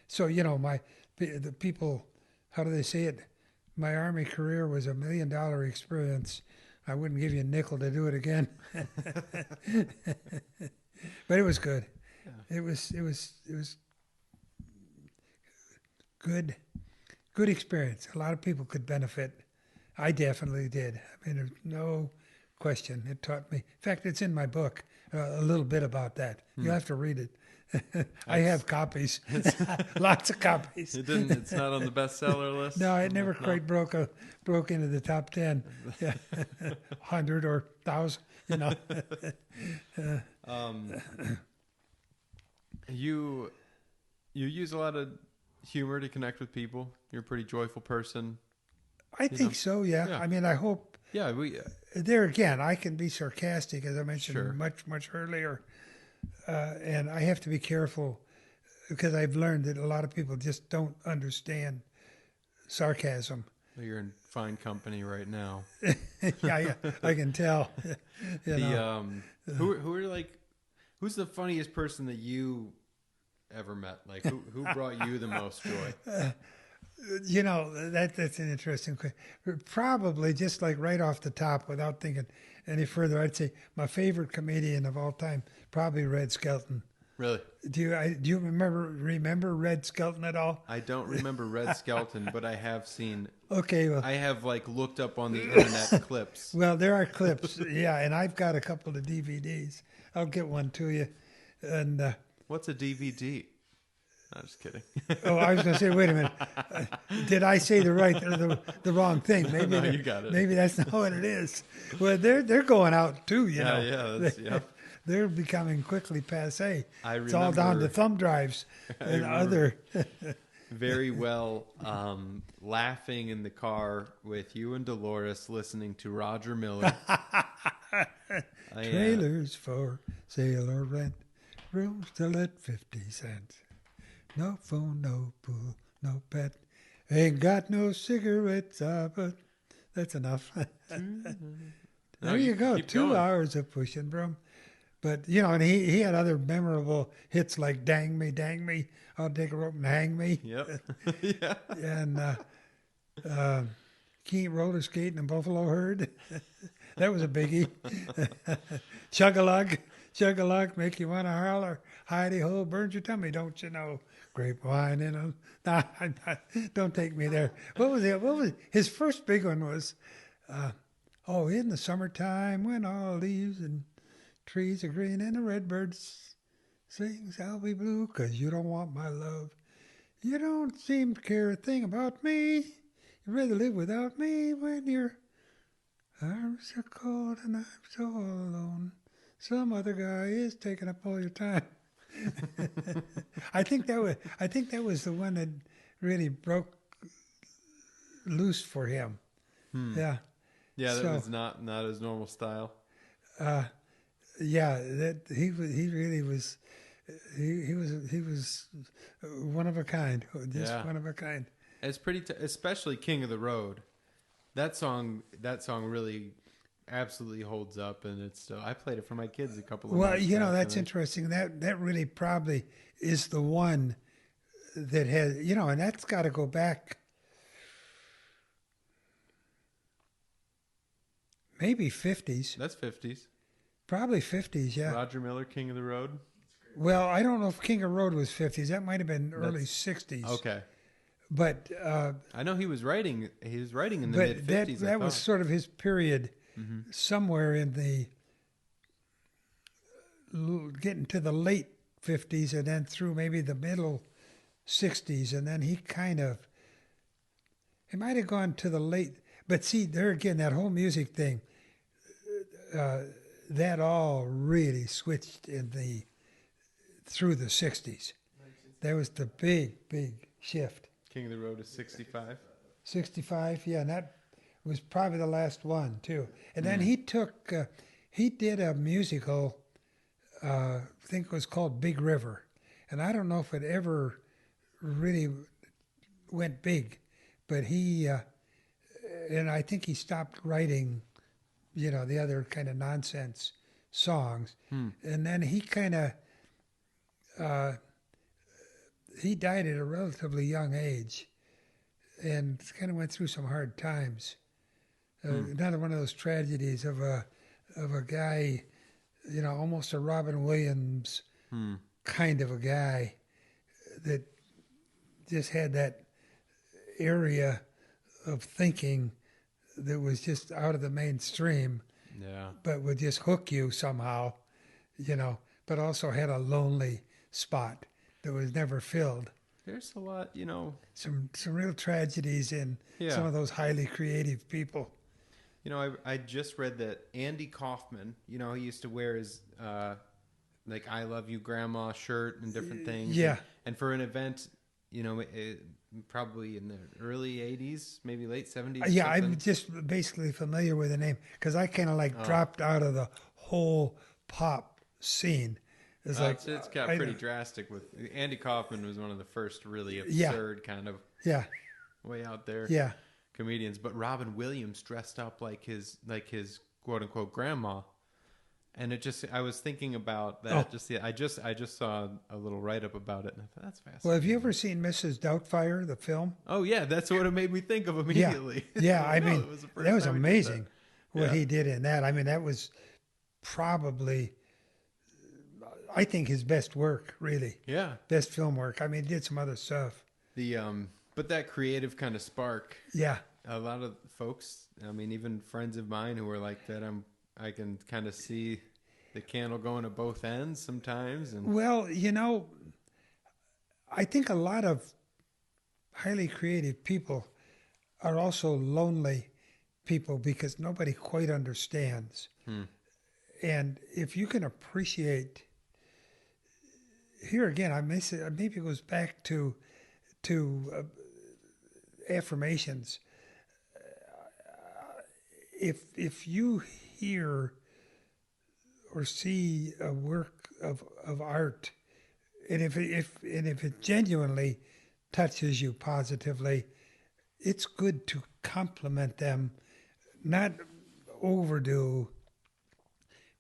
So, the people, how do they say it? My Army career was $1 million experience. I wouldn't give you a nickel to do it again. But it was good. Yeah. It was good experience. A lot of people could benefit. I definitely did. I mean, there's no question. It taught me. In fact, it's in my book, a little bit about that. You'll have to read it. I have copies, lots of copies. It's not on the bestseller list. No, it never quite broke into the top 10, 100 or 1,000. You use a lot of humor to connect with people. You're a pretty joyful person. I think so. Yeah. Yeah. I mean, I hope. Yeah, we. There again, I can be sarcastic, as I mentioned Sure. much earlier, and I have to be careful because I've learned that a lot of people just don't understand sarcasm. You're in fine company right now. Yeah, I can tell. Who are like, who's the funniest person that you ever met? Like, who brought you the most joy? That's an interesting question. Probably just like right off the top, without thinking any further, I'd say my favorite comedian of all time, probably Red Skelton. Really? Do you remember Red Skelton at all? I don't remember Red Skelton, but I have seen. Okay, well, I have looked up on the internet clips. well, there are clips, yeah, and I've got a couple of DVDs. I'll get one to you. And What's a DVD? I'm just kidding. Oh, I was going to say, wait a minute. Did I say the right or the wrong thing? Maybe No, you got it. maybe that's not what it is. Well, they're going out too. You know. Yeah. They're becoming quickly passé. I It's all down to remember thumb drives and other. very well laughing in the car with you and Dolores listening to Roger Miller. Trailers for sale or rent, rooms still at 50 cents. No phone, no pool, no pet. Ain't got no cigarettes, but that's enough. There you go. Keep 2 going. hours of pushing broom. But, you know, and he had other memorable hits like Dang Me, I'll Take a Rope and Hang Me. Yep. Yeah. And Keep Roller Skating and Buffalo Herd. That was a biggie. Chug-a-lug, make you want to holler. Hidey-ho, burns your tummy, don't you know? Grapevine in a... Nah, don't take me there. What was his first big one was, in the summertime when all leaves and trees are green and the redbirds sing, I'll be blue 'cause you don't want my love. You don't seem to care a thing about me. You'd rather live without me when your arms are cold and I'm so all alone. Some other guy is taking up all your time. I think that was the one that really broke loose for him. Yeah. Yeah, that was not his normal style. Yeah, that he really was. He was one of a kind. Just one of a kind. It's pretty, especially "King of the Road." That song really absolutely holds up, and it's still. I played it for my kids a couple of. Well, nights you know, back, that's interesting. That really probably is the one that has, you know, and that's got to go back maybe 50s. That's 50s. Probably 50s, yeah. Roger Miller, "King of the Road." Well, I don't know if King of Road was 50s. That might have been early 60s. Okay. But I know he was writing in the mid 50s. That was sort of his period, somewhere in the getting to the late 50s and then through maybe the middle 60s, and then he might have gone to the late. But see, there again, that whole music thing, that all really switched through the 60s. That was the big shift. "King of the Road" is 65. 65, yeah, and that was probably the last one too. And then he did a musical, I think it was called Big River, and I don't know if it ever really went big, but and I think he stopped writing, you know, the other kind of nonsense songs, and then he kind of. He died at a relatively young age and kind of went through some hard times. Another one of those tragedies of a guy, you know, almost a Robin Williams kind of a guy that just had that area of thinking that was just out of the mainstream, but would just hook you somehow, you know, but also had a lonely spot that was never filled. There's a lot, you know. Some real tragedies in some of those highly creative people. You know, I just read that Andy Kaufman, you know, he used to wear his like "I Love You Grandma" shirt and different things. Yeah. And for an event, you know, probably in the early 80s, maybe late 70s. Yeah, I'm just basically familiar with the name because I kind of dropped out of the whole pop scene. It's got pretty drastic. With Andy Kaufman was one of the first really absurd kind of way out there comedians. But Robin Williams dressed up like his quote unquote grandma, and I was thinking about that. I just saw a little write up about it, and I thought that's fascinating. Well, have you ever seen Mrs. Doubtfire, the film? Oh yeah, that's what it made me think of immediately. Yeah, I mean that was amazing what he did in that. I mean that was probably. I think his best work, really. Yeah. Best film work. I mean, he did some other stuff. But that creative kind of spark. Yeah. A lot of folks, I mean, even friends of mine who are like that, I can kind of see the candle going to both ends sometimes. And well, you know, I think a lot of highly creative people are also lonely people because nobody quite understands. And if you can appreciate, here again, I may say, maybe it goes back to affirmations. If you hear or see a work of art, and if it genuinely touches you positively, it's good to compliment them, not overdo,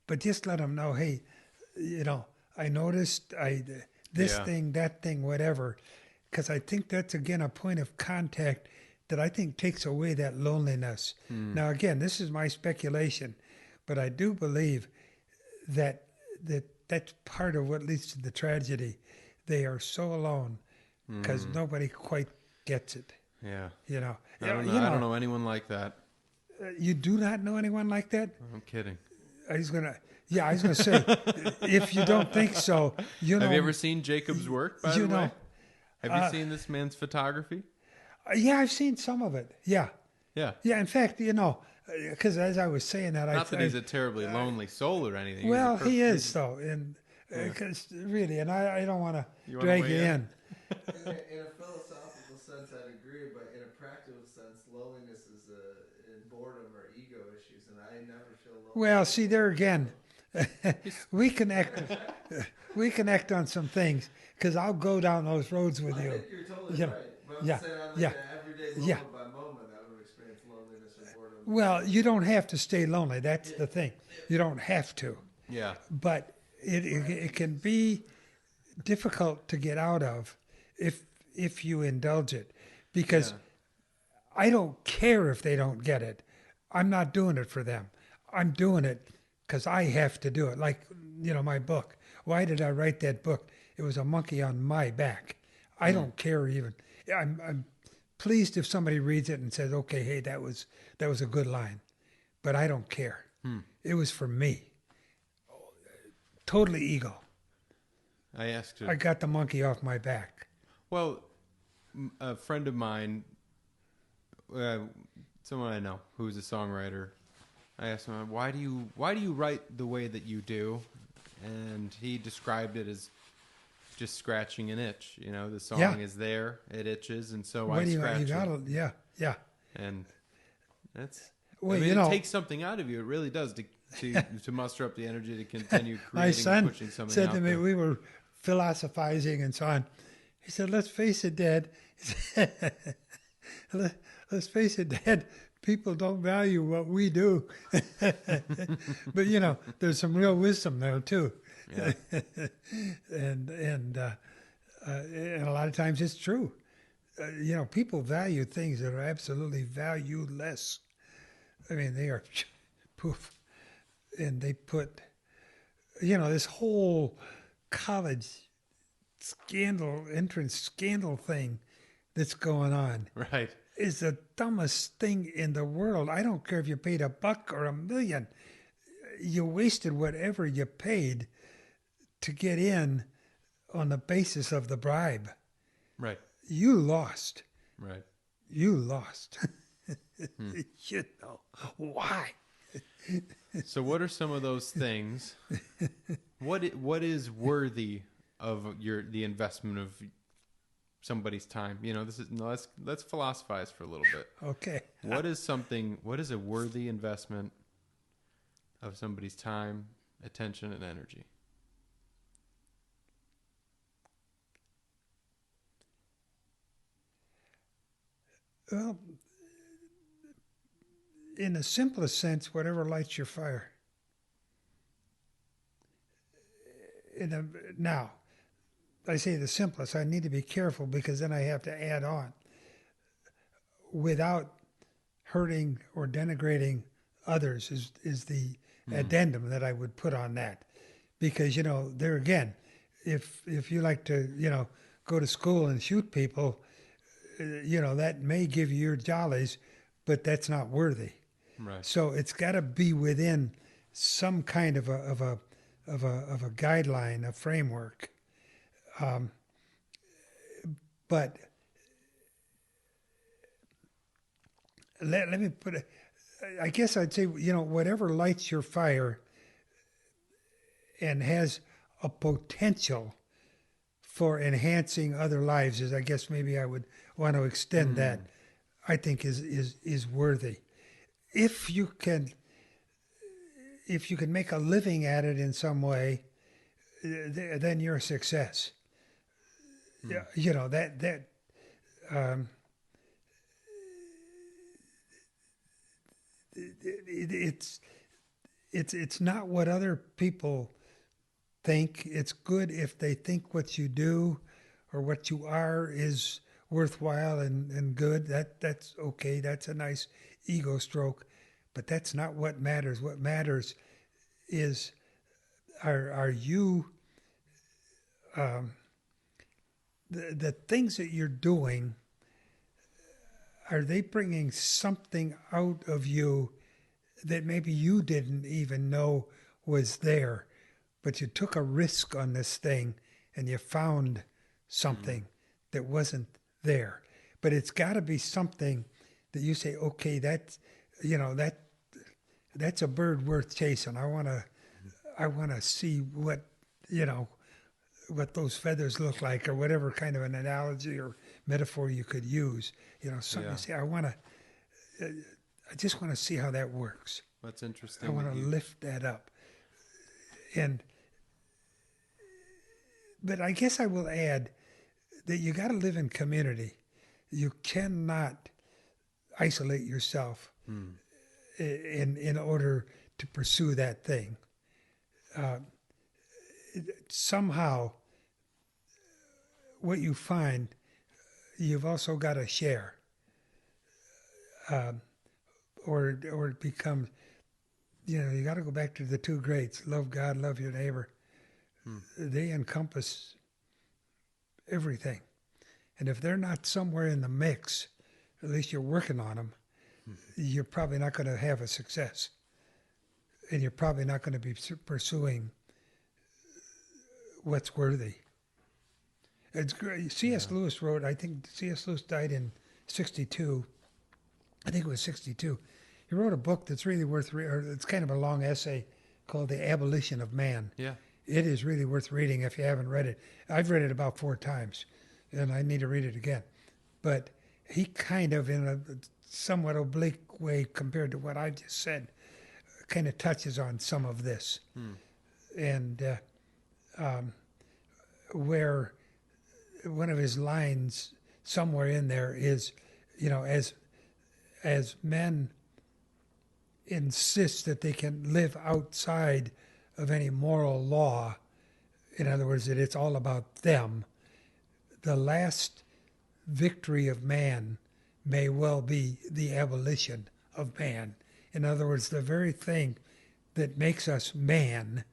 but just let them know, hey, I noticed this Yeah. thing, that thing, whatever, because I think that's again a point of contact that I think takes away that loneliness. Now, again, this is my speculation, but I do believe that that's part of what leads to the tragedy. They are so alone because nobody quite gets it. Yeah. You know, I don't know. You I don't know anyone like that. You do not know anyone like that. I'm kidding. I was gonna say, if you don't think so, Have you ever seen Jacob's work, by the way? Have you uh, seen this man's photography? Yeah, I've seen some of it. Yeah. Yeah. In fact, because as I was saying that, Not that he's a terribly lonely soul or anything. He's well, a he is though, and because really, and I don't want to drag you in. In a philosophical sense, I'd agree, but in a practical sense, loneliness is in boredom or ego issues, and I never feel lonely. Well, see there again, we connect on some things because I'll go down those roads with I you. think you're totally You know, right. But I'm yeah, saying on yeah, like an everyday moment yeah. by moment, I would experience loneliness or boredom. Well, you don't have to stay lonely. That's the thing. You don't have to. Yeah. But it can be difficult to get out of if you indulge it, because I don't care if they don't get it. I'm not doing it for them. I'm doing it because I have to do it. Like my book. Why did I write that book? It was a monkey on my back. I don't care even. I'm pleased if somebody reads it and says, "Okay, hey, that was a good line," but I don't care. It was for me. Totally ego. I asked I her. got the monkey off my back. Well, a friend of mine, someone I know who's a songwriter, I asked him, why do you write the way that you do? And he described it as just scratching an itch. The song is there, it itches, and so I scratch it. Yeah. And that's. Well, it takes something out of you. It really does to muster up the energy to continue creating my son and pushing something said out to me, there. we were philosophizing and so on. He said, "Let's face it, Dad. Let's face it, Dad. People don't value what we do." But there's some real wisdom there too. Yeah. and a lot of times it's true. People value things that are absolutely valueless. I mean, they are poof, and they put, this whole college entrance scandal thing that's going on. Right. Is the dumbest thing in the world. I don't care if you paid $1 or $1 million. You wasted whatever you paid to get in on the basis of the bribe. Right. You lost. Right. You lost. Why? So what are some of those things? What is worthy of the investment of somebody's time? Let's philosophize for a little bit. Okay. What is a worthy investment of somebody's time, attention, and energy? Well, in the simplest sense, whatever lights your fire. Now, I say the simplest. I need to be careful because then I have to add on without hurting or denigrating others is the addendum that I would put on that. Because, there again, if you like to, go to school and shoot people, that may give you your jollies, but that's not worthy. Right. So it's got to be within some kind of a guideline, a framework. But let me put it, I guess I'd say, whatever lights your fire and has a potential for enhancing other lives, is I guess maybe I would want to extend that, I think is worthy. If you can make a living at it in some way, then you're a success. That um, it's not what other people think. It's good if they think what you do or what you are is worthwhile and good. That's okay. That's a nice ego stroke, but that's not what matters. What matters is, are you the things that you're doing, are they bringing something out of you that maybe you didn't even know was there, but you took a risk on this thing and you found something that wasn't there. But it's got to be something that you say, okay, that's a bird worth chasing. I want to see what those feathers look like, or whatever kind of an analogy or metaphor you could use. Something you say, I just want to see how that works. That's interesting. I want to lift that up. But I guess I will add that you got to live in community. You cannot isolate yourself in order to pursue that thing. Somehow, what you find, you've also got to share, or it becomes, you got to go back to the two greats: love God, love your neighbor. They encompass everything, and if they're not somewhere in the mix, at least you're working on them. You're probably not going to have a success, and you're probably not going to be pursuing what's worthy. It's great. C.S. Lewis wrote, I think C.S. Lewis died in 62. I think it was 62. He wrote a book that's really worth reading, or it's kind of a long essay called The Abolition of Man. Yeah. It is really worth reading if you haven't read it. I've read it about 4 times, and I need to read it again. But he kind of, in a somewhat oblique way compared to what I just said, kind of touches on some of this. And where one of his lines somewhere in there is, as men insist that they can live outside of any moral law, in other words, that it's all about them, the last victory of man may well be the abolition of man. In other words, the very thing that makes us man,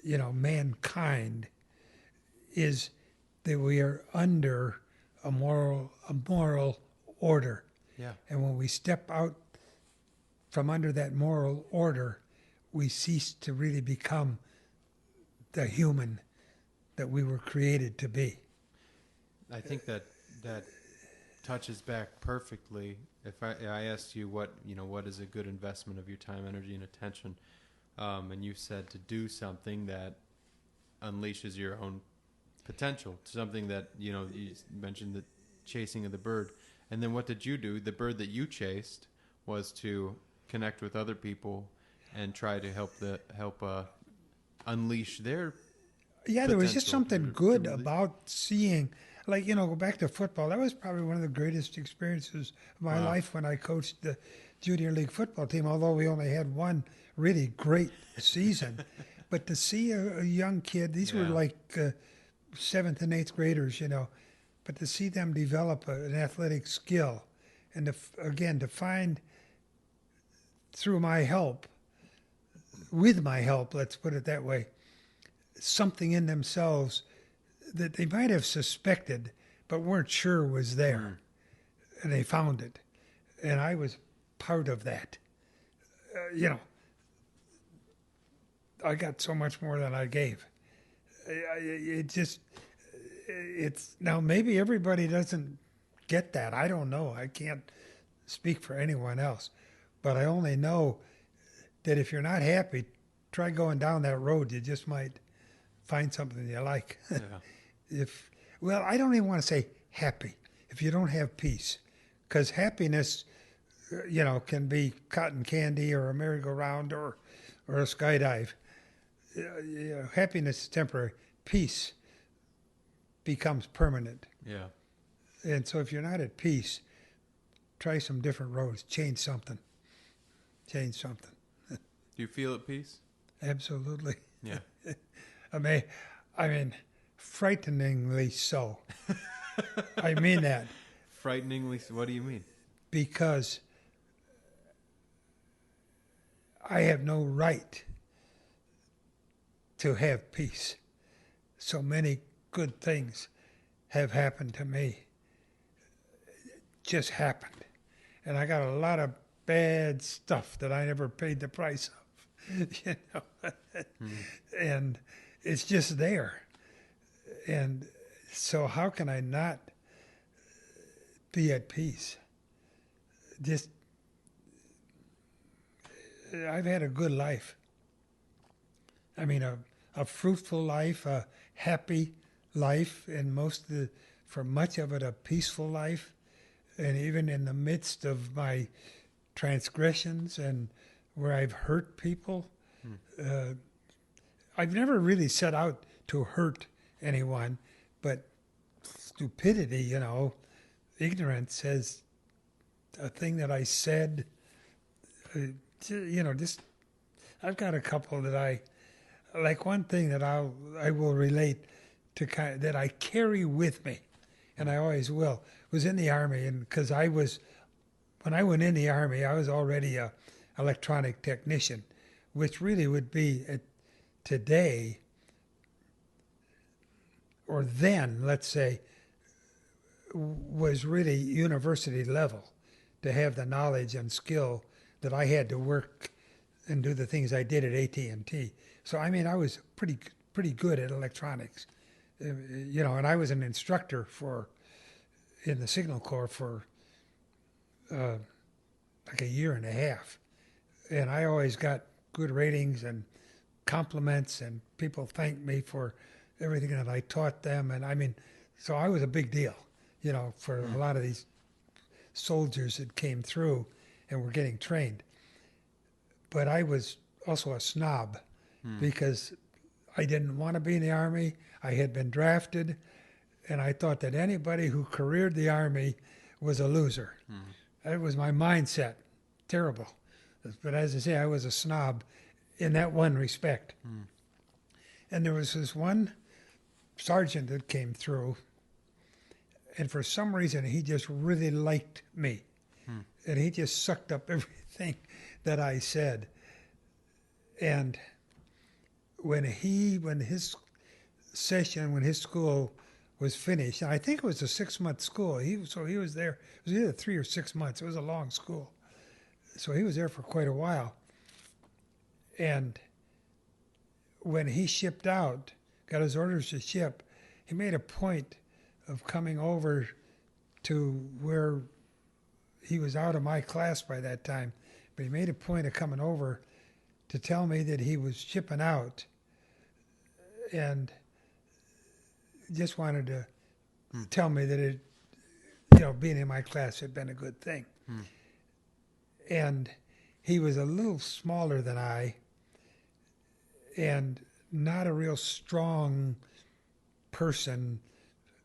mankind, is that we are under a moral order. Yeah. And when we step out from under that moral order, we cease to really become the human that we were created to be. I think that touches back perfectly. If I asked you what is a good investment of your time, energy, and attention, and you said to do something that unleashes your own potential, something that, you mentioned the chasing of the bird. And then what did you do? The bird that you chased was to connect with other people and try to help unleash their there was just potential something good about seeing, go back to football. That was probably one of the greatest experiences of my life when I coached the junior league football team, although we only had one really great season. But to see a young kid, these were like 7th and 8th graders, but to see them develop an athletic skill, and to find through my help, with my help, let's put it that way, something in themselves that they might have suspected but weren't sure was there. And they found it. And I was part of that. I got so much more than I gave. it's now maybe everybody doesn't get that. I don't know. I can't speak for anyone else, but I only know that if you're not happy, try going down that road. You just might find something you like. Yeah. Well, I don't even want to say happy if you don't have peace, because happiness, can be cotton candy or a merry-go-round or a skydive. Happiness is temporary. Peace becomes permanent. Yeah. And so if you're not at peace, try some different roads. Change something. Change something. Do you feel at peace? Absolutely. Yeah. I mean, frighteningly so. I mean that. Frighteningly. What do you mean? Because I have no right to have peace. So many good things have happened to me. Just happened. And I got a lot of bad stuff that I never paid the price of. And it's just there. And so how can I not be at peace? I've had a good life. I mean, a fruitful life, a happy life, and for much of it, a peaceful life. And even in the midst of my transgressions and where I've hurt people, I've never really set out to hurt anyone, but stupidity, ignorance has a thing that I said, I've got a couple that like one thing that I will relate to that I carry with me, and I always will, was in the Army, and because when I went in the Army, I was already a electronic technician, which really would be today, or then, let's say, was really university level to have the knowledge and skill that I had to work and do the things I did at AT&T. So, I mean, I was pretty good at electronics, and I was an instructor in the Signal Corps for like a year and a half. And I always got good ratings and compliments, and people thanked me for everything that I taught them. And I mean, so I was a big deal, for a lot of these soldiers that came through and were getting trained. But I was also a snob because I didn't want to be in the Army. I had been drafted, and I thought that anybody who careered the Army was a loser. That was my mindset. Terrible. But as I say, I was a snob in that one respect. And there was this one sergeant that came through, and for some reason he just really liked me. And he just sucked up everything that I said. And when his school was finished, and I think it was a 6-month school, he was there, it was either 3 or 6 months, it was a long school. So he was there for quite a while. And when he shipped out, got his orders to ship, he made a point of coming over to where he was out of my class by that time, but he made a point of coming over to tell me that he was shipping out and just wanted to tell me that being in my class had been a good thing. And he was a little smaller than I and not a real strong person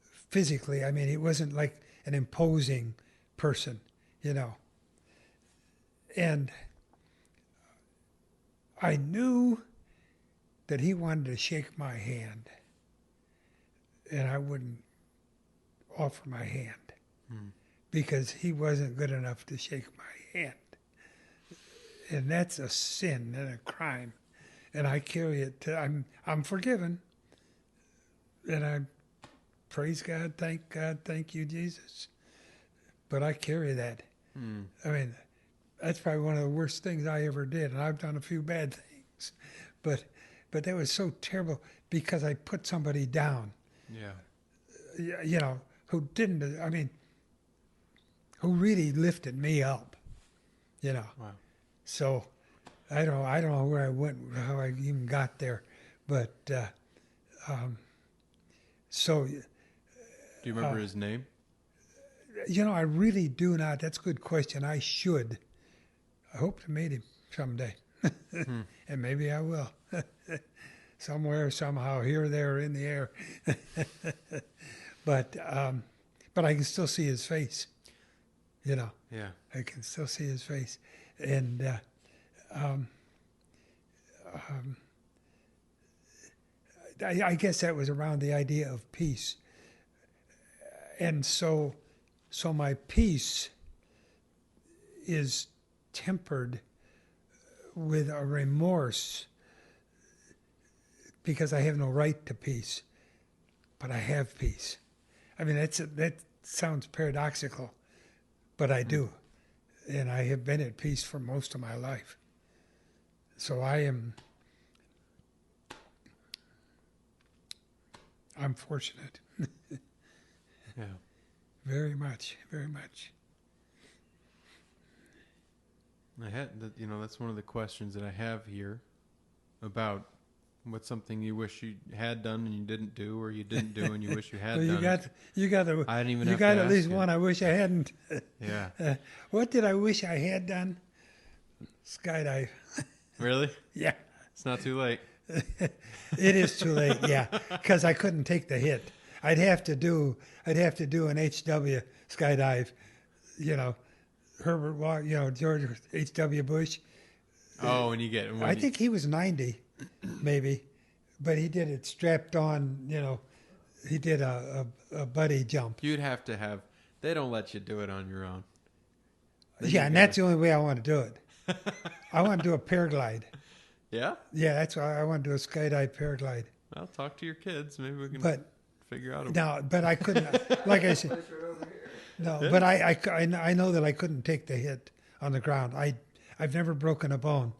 physically. I mean, he wasn't like an imposing person, And I knew that he wanted to shake my hand, and I wouldn't offer my hand because he wasn't good enough to shake my hand. And that's a sin and a crime. And I carry it I'm forgiven. And I praise God, thank you, Jesus. But I carry that. I mean, that's probably one of the worst things I ever did. And I've done a few bad things. But that was so terrible because I put somebody down. Yeah. you know, who didn't, I mean, who really lifted me up, you know. Wow. So I don't know where I went, how I even got there, but so, Do you remember his name? you know, I really do not. That's a good question. I should. I hope to meet him someday, and maybe I will. Somewhere, somehow, here, there, in the air. But I can still see his face. You know. Yeah. I can still see his face, and I guess that was around the idea of peace, and so my peace is tempered with a remorse because I have no right to peace, but I have peace. I mean, that sounds paradoxical, but I do. And I have been at peace for most of my life. So I'm fortunate. Yeah. Very much, very much. That's one of the questions that I have here about what's something you wish you had done and you didn't do, or you didn't do and you wish you had Well, done. you got I didn't even you have got to at least ask one I wish I hadn't. Yeah. What did I wish I had done? Skydive. Really? Yeah. It's not too late. It is too late, yeah, because I couldn't take the hit. I'd have to do an HW skydive, you know, Herbert Walker, you know, George H.W. Bush. Oh, I think he was 90, maybe, but he did it strapped on, you know, he did a buddy jump. You'd have to have, they don't let you do it on your own. Yeah, and that's the only way I want to do it. I want to do a paraglide. Yeah? Yeah, that's why I want to do a skydive paraglide. Well, talk to your kids. Maybe we can figure out. No, but I couldn't. Like I said, no. Yeah. But I know that I couldn't take the hit on the ground. I've never broken a bone,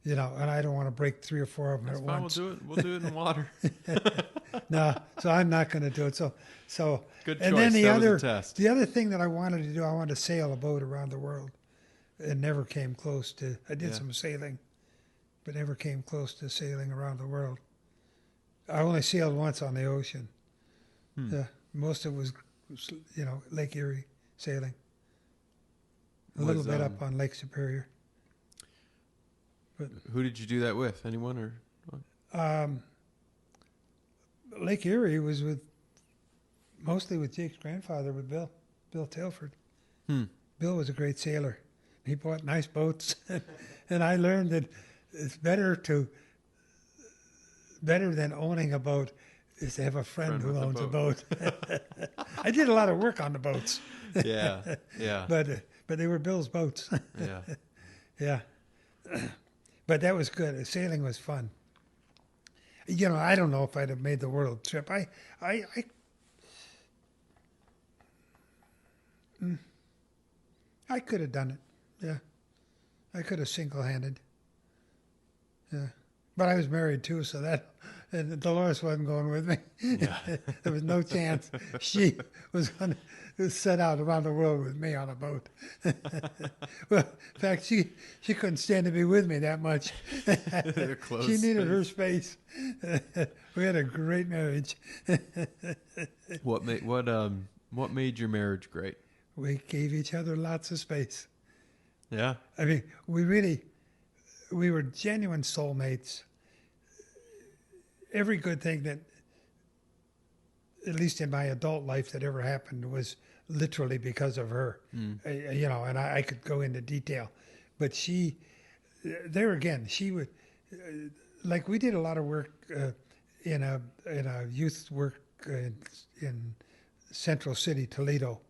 you know, and I don't want to break 3 or 4 of them That's at fine. once. We'll do it in water. No, so I'm not going to do it. So Good and choice. then That was a test. the other thing that I wanted to do, I wanted to sail a boat around the world. It never came close to. I did some sailing, but never came close to sailing around the world. I only sailed once on the ocean. Most of it was, you know, Lake Erie sailing. A little bit up on Lake Superior. But who did you do that with? Anyone or? Lake Erie was mostly with Jake's grandfather, with Bill Telford. Bill was a great sailor. He bought nice boats, and I learned that it's better than owning a boat is to have a friend who owns a boat. I did a lot of work on the boats. Yeah. But they were Bill's boats. Yeah. Yeah. But that was good. Sailing was fun. You know, I don't know if I'd have made the world trip. I could have done it. Yeah. I could have single-handed. Yeah. But I was married too, so and Dolores wasn't going with me. Yeah. There was no chance she was going to set out around the world with me on a boat. Well, in fact, she couldn't stand to be with me that much. She needed her space. We had a great marriage. What made your marriage great? We gave each other lots of space. Yeah. I mean, we were genuine soulmates. Every good thing that, at least in my adult life, that ever happened was literally because of her. You know, and I could go into detail. But she would, like, we did a lot of work in a youth work in Central City, Toledo,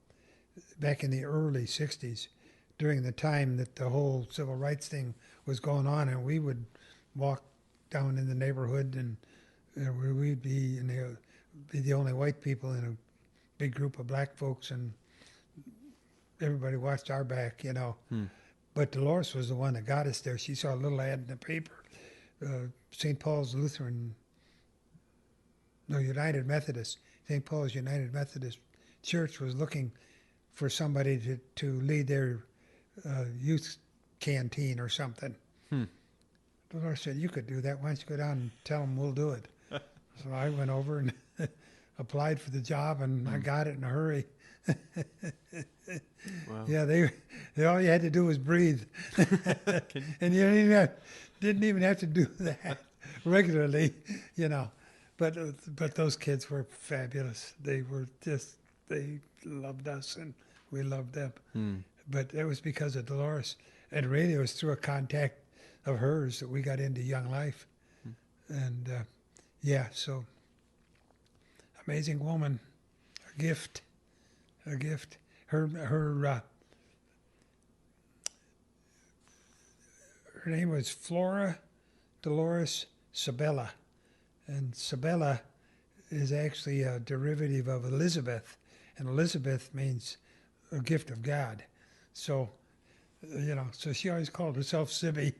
back in the early 60s, during the time that the whole civil rights thing was going on, and we would walk down in the neighborhood, and we'd be the only white people in a big group of black folks, and everybody watched our back, you know. But Dolores was the one that got us there. She saw a little ad in the paper, St. Paul's United Methodist St. Paul's United Methodist Church was looking for somebody to lead their youth canteen or something. The Lord said, you could do that. Why don't you go down and tell them we'll do it? So I went over and applied for the job, and I got it in a hurry. Wow. Yeah, they all you had to do was breathe, and you didn't even have to do that regularly, you know. But those kids were fabulous. They loved us, and we loved them. But it was because of Dolores, and really it was through a contact of hers that we got into Young Life, and yeah, so amazing woman, a gift. Her name was Flora Dolores Sabella, and Sabella is actually a derivative of Elizabeth, and Elizabeth means a gift of God. So, so she always called herself Sibby,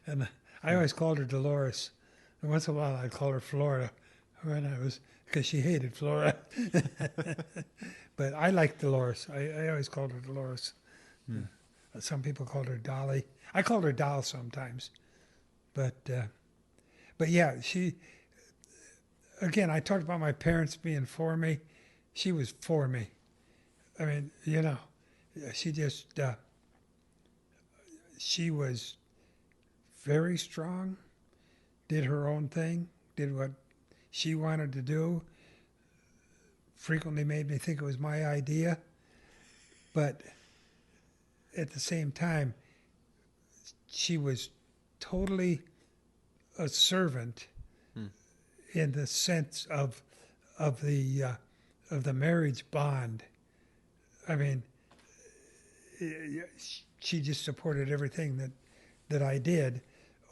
and I always called her Dolores. And once in a while I'd call her Flora because she hated Flora. But I liked Dolores. I always called her Dolores. Some people called her Dolly. I called her Doll sometimes. But yeah, again, I talked about my parents being for me. She was for me. I mean, she was very strong, did her own thing, did what she wanted to do, frequently made me think it was my idea, but at the same time, she was totally a servant in the sense of the marriage bond. I mean, she just supported everything that I did,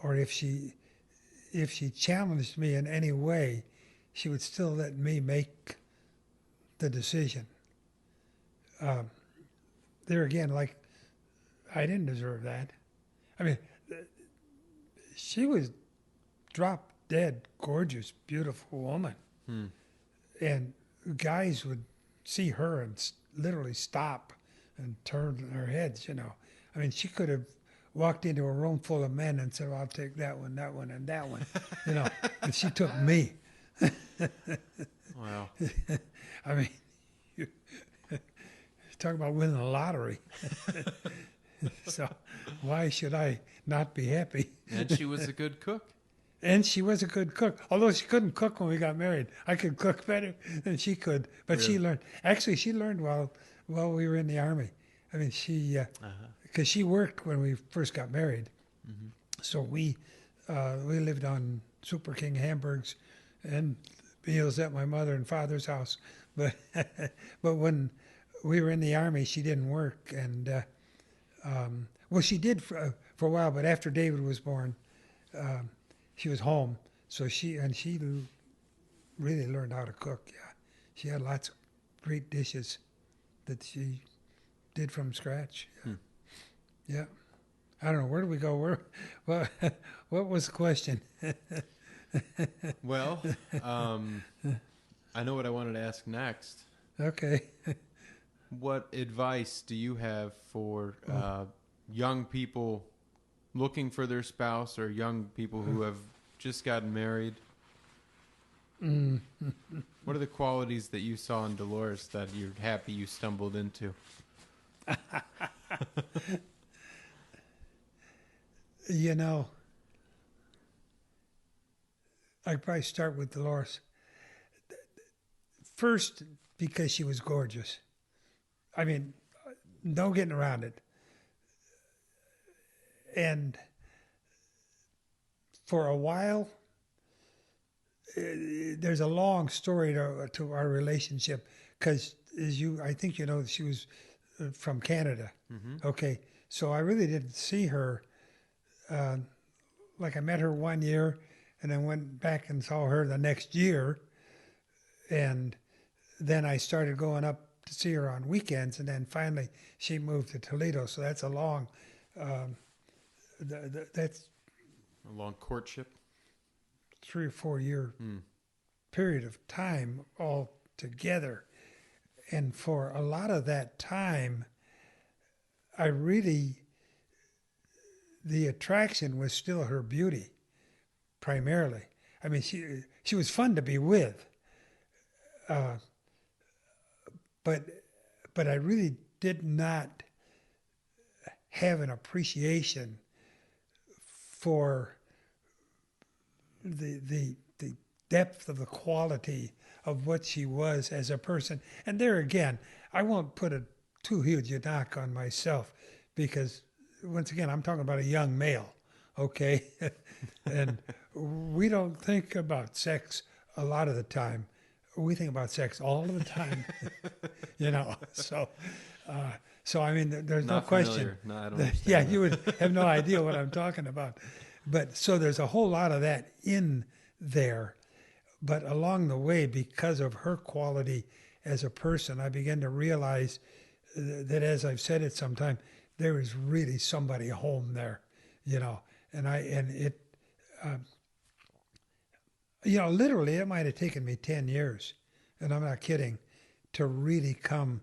or if she challenged me in any way, she would still let me make the decision. There again, like, I didn't deserve that. I mean, she was drop dead, gorgeous, beautiful woman. And guys would see her and literally stop and turn their heads, I mean, she could have walked into a room full of men and said, well, I'll take that one, and that one, and she took me. Wow. I mean, talk about winning the lottery. So why should I not be happy? And she was a good cook. And she was a good cook. Although she couldn't cook when we got married. I could cook better than she could. But Really? she learned. Actually, she learned while we were in the Army. I mean, because she worked when we first got married. So we lived on Super King hamburgers and meals at my mother and father's house. But when we were in the Army, she didn't work. And, well, she did for a while, but after David was born, she was home. So she really learned how to cook, yeah. She had lots of great dishes that she did from scratch. Yeah. Yeah. I don't know, where do we go? What was the question? Well, I know what I wanted to ask next. Okay. What advice do you have for young people looking for their spouse, or young people who have just gotten married? What are the qualities that you saw in Dolores that you're happy you stumbled into? I'd probably start with Dolores. First, because she was gorgeous. I mean, no getting around it. And for a while, there's a long story to our relationship, because I think she was from Canada. Okay, so I really didn't see her. Like, I met her 1 year, and then went back and saw her the next year, and then I started going up to see her on weekends, and then finally she moved to Toledo. So that's a long. That's A long courtship? 3 or 4 year period of time all together. And for a lot of that time, the attraction was still her beauty, primarily. I mean, she was fun to be with, but I really did not have an appreciation for the depth of the quality of what she was as a person. And there again, I won't put a too huge a knock on myself, because once again, I'm talking about a young male, okay? And we don't think about sex a lot of the time. We think about sex all of the time, So, I mean, there's no question. No, I don't that, understand yeah, that. you would have no idea what I'm talking about. But so there's a whole lot of that in there. But along the way, because of her quality as a person, I began to realize that, as I've said it sometime, there is really somebody home there, literally it might have taken me 10 years, and I'm not kidding, to really come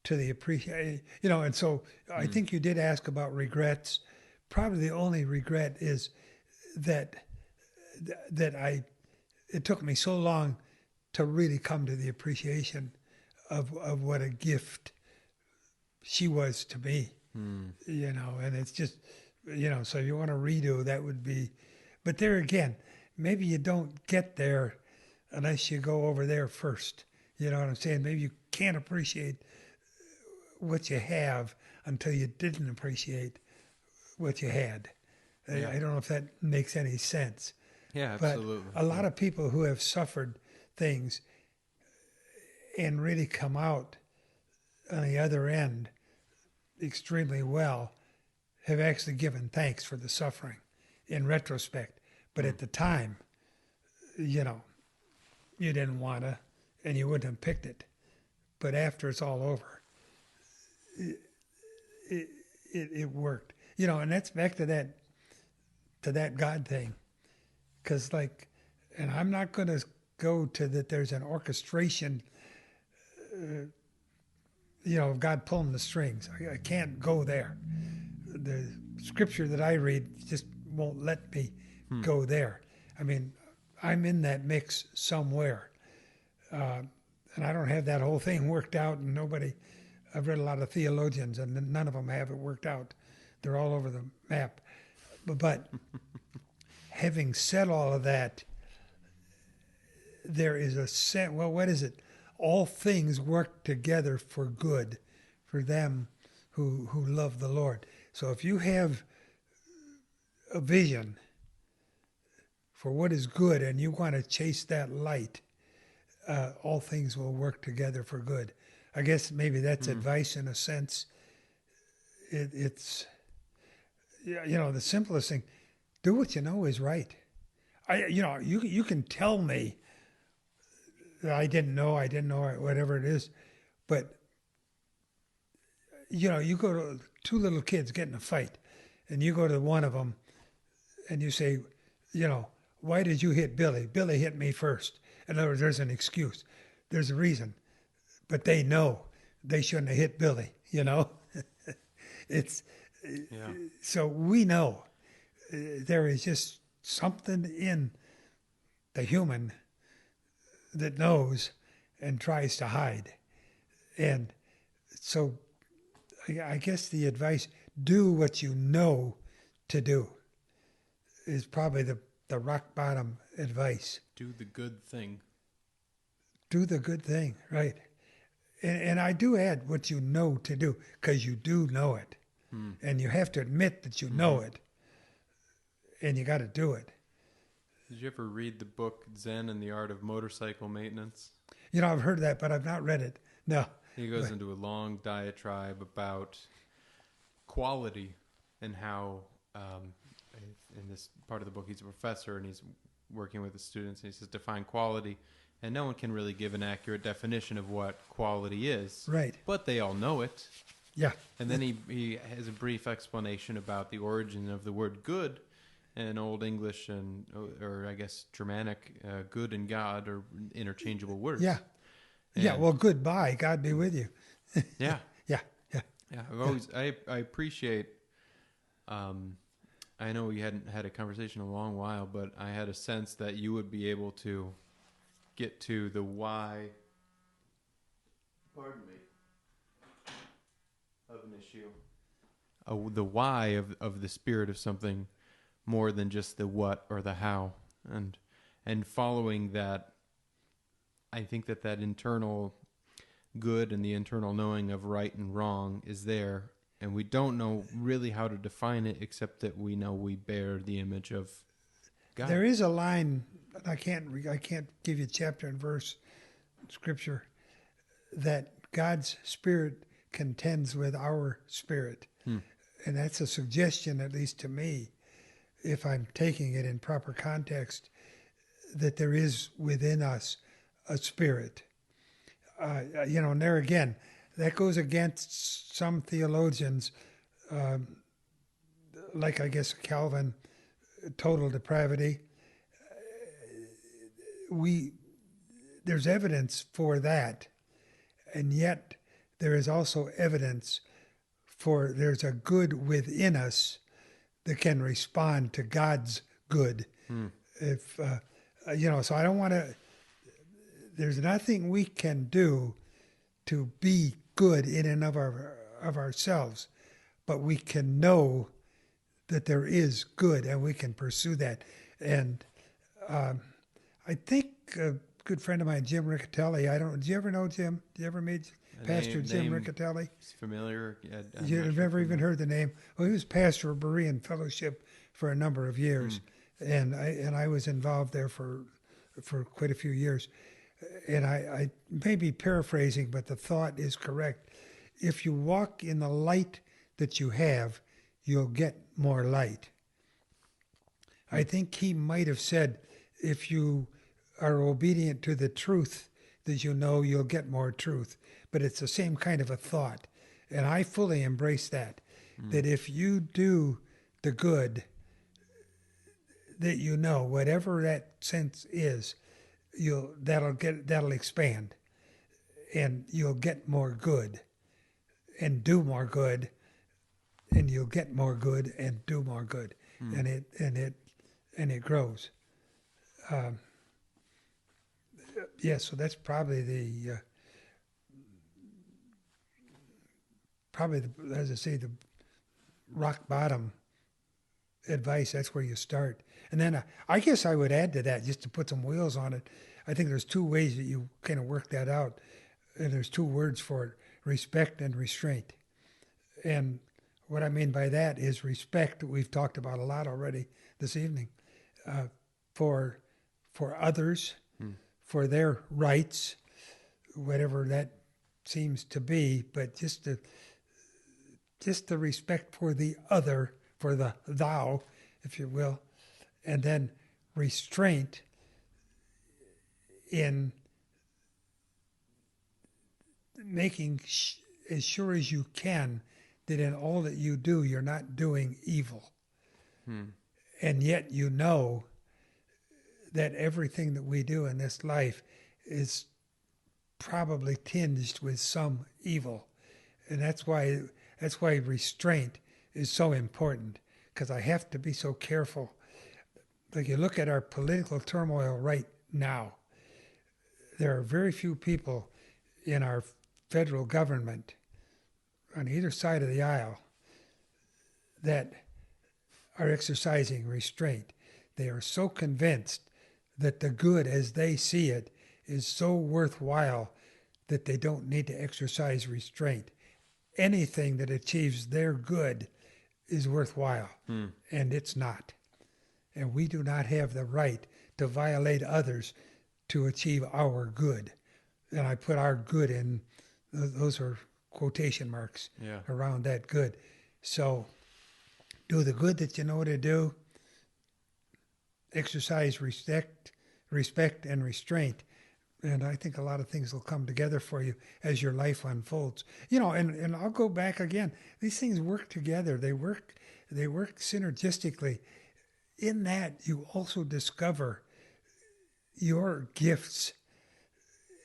to the appreciation, and so I think you did ask about regrets. Probably the only regret is that it took me so long to really come to the appreciation of what a gift she was to me, and it's just, so if you want to redo, that would be, but there again, maybe you don't get there unless you go over there first. You know what I'm saying? Maybe you can't appreciate what you have until you didn't appreciate what you had. Yeah. I don't know if that makes any sense. Yeah, absolutely. But a lot of people who have suffered things and really come out on the other end extremely well have actually given thanks for the suffering in retrospect. But at the time, you didn't want to, and you wouldn't have picked it. But after it's all over, it worked. And that's back to that God thing. Because and I'm not going to go to that there's an orchestration, of God pulling the strings. I can't go there. The scripture that I read just won't let me go there. I mean, I'm in that mix somewhere. And I don't have that whole thing worked out, and I've read a lot of theologians, and none of them have it worked out. They're all over the map. But having said all of that, there is a sense, well, what is it? All things work together for good for them who love the Lord. So if you have a vision for what is good and you want to chase that light, all things will work together for good. I guess maybe that's advice in a sense. It's the simplest thing. Do what you know is right. You can tell me that I didn't know, whatever it is, but you go to two little kids get in a fight, and you go to one of them, and you say, why did you hit Billy? Billy hit me first. In other words, there's an excuse. There's a reason. But they know they shouldn't have hit Billy, It's so we know there is just something in the human that knows and tries to hide. And so I guess the advice, do what you know to do, is probably the rock bottom advice. Do the good thing. Do the good thing, right. And I do add what you know to do, because you do know it. And you have to admit that you know it. And you got to do it. Did you ever read the book Zen and the Art of Motorcycle Maintenance? I've heard that, but I've not read it. No. He goes into a long diatribe about quality and how, in this part of the book, he's a professor and he's working with the students, and he says, define quality. And no one can really give an accurate definition of what quality is. Right. But they all know it. Yeah. And then he has a brief explanation about the origin of the word good. and Old English and, or I guess Germanic, good and God are interchangeable words. Yeah. Yeah. And Well, goodbye. God be with you. yeah, Yeah. Yeah. yeah. I appreciate. I know we hadn't had a conversation in a long while, but I had a sense that you would be able to get to the why. Pardon me. Of an issue. The why of the spirit of something more than just the what or the how. And following that, I think that internal good and the internal knowing of right and wrong is there, and we don't know really how to define it except that we know we bear the image of God. There is a line, I can't give you chapter and verse scripture, that God's spirit contends with our spirit. And that's a suggestion, at least to me, if I'm taking it in proper context, that there is within us a spirit. And there again, that goes against some theologians, like I guess Calvin, total depravity. There's evidence for that, and yet there is also evidence for there's a good within us that can respond to God's good. If so I don't want to. There's nothing we can do to be good in and of ourselves, but we can know that there is good, and we can pursue that. And I think a good friend of mine, Jim Riccatelli. Did you ever know Jim? Did you ever meet Pastor Jim Riccatelli? It's familiar. You've never even heard the name. Well, he was pastor of Berean Fellowship for a number of years, and I was involved there for quite a few years. And I may be paraphrasing, but the thought is correct. If you walk in the light that you have, you'll get more light. I think he might have said, if you are obedient to the truth that you know, you'll get more truth. But it's the same kind of a thought. And I fully embrace that. That if you do the good that you know, whatever that sense is, that'll expand. And you'll get more good and do more good, and you'll get more good and do more good. And it grows. So that's probably as I say, the rock bottom advice. That's where you start. And then I guess I would add to that, just to put some wheels on it. I think there's two ways that you kind of work that out. And there's two words for it: respect and restraint. And what I mean by that is respect. We've talked about a lot already this evening, for others, for their rights, whatever that seems to be, but just the respect for the other, for the thou, if you will, and then restraint in making as sure as you can that in all that you do, you're not doing evil. And yet you know that everything that we do in this life is probably tinged with some evil. And that's why restraint is so important, because I have to be so careful. Like, you look at our political turmoil right now, there are very few people in our federal government on either side of the aisle that are exercising restraint. They are so convinced that the good as they see it is so worthwhile that they don't need to exercise restraint. Anything that achieves their good is worthwhile, and it's not. And we do not have the right to violate others to achieve our good. And I put our good in, those are quotation marks around that good. So do the good that you know to do. Exercise respect and restraint. And I think a lot of things will come together for you as your life unfolds. And I'll go back again. These things work together. They work synergistically. in that, you also discover your gifts,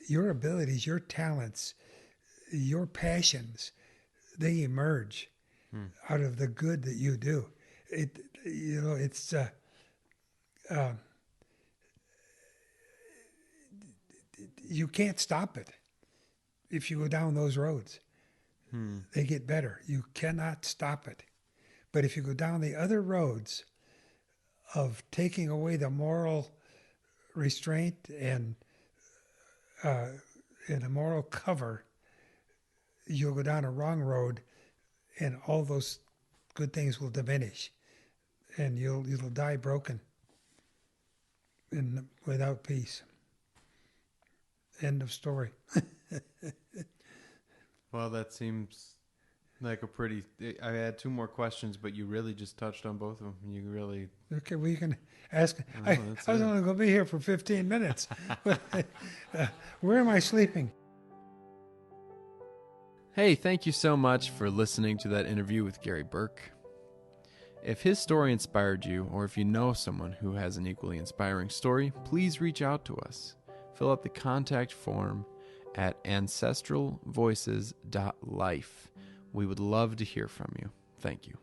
your abilities, your talents, your passions. They emerge out of the good that you do. It's you can't stop it if you go down those roads. They get better. You cannot stop it. But if you go down the other roads of taking away the moral restraint and a moral cover, you'll go down a wrong road, and all those good things will diminish, and you'll die broken and without peace. End of story. Well, that seems like a pretty... I had two more questions, but you really just touched on both of them. You really... Okay, well, you can ask. Oh, I that's was it. only going to be here for 15 minutes. Where am I sleeping? Hey, thank you so much for listening to that interview with Gary Burke. If his story inspired you, or if you know someone who has an equally inspiring story, please reach out to us. Fill out the contact form at ancestralvoices.life. We would love to hear from you. Thank you.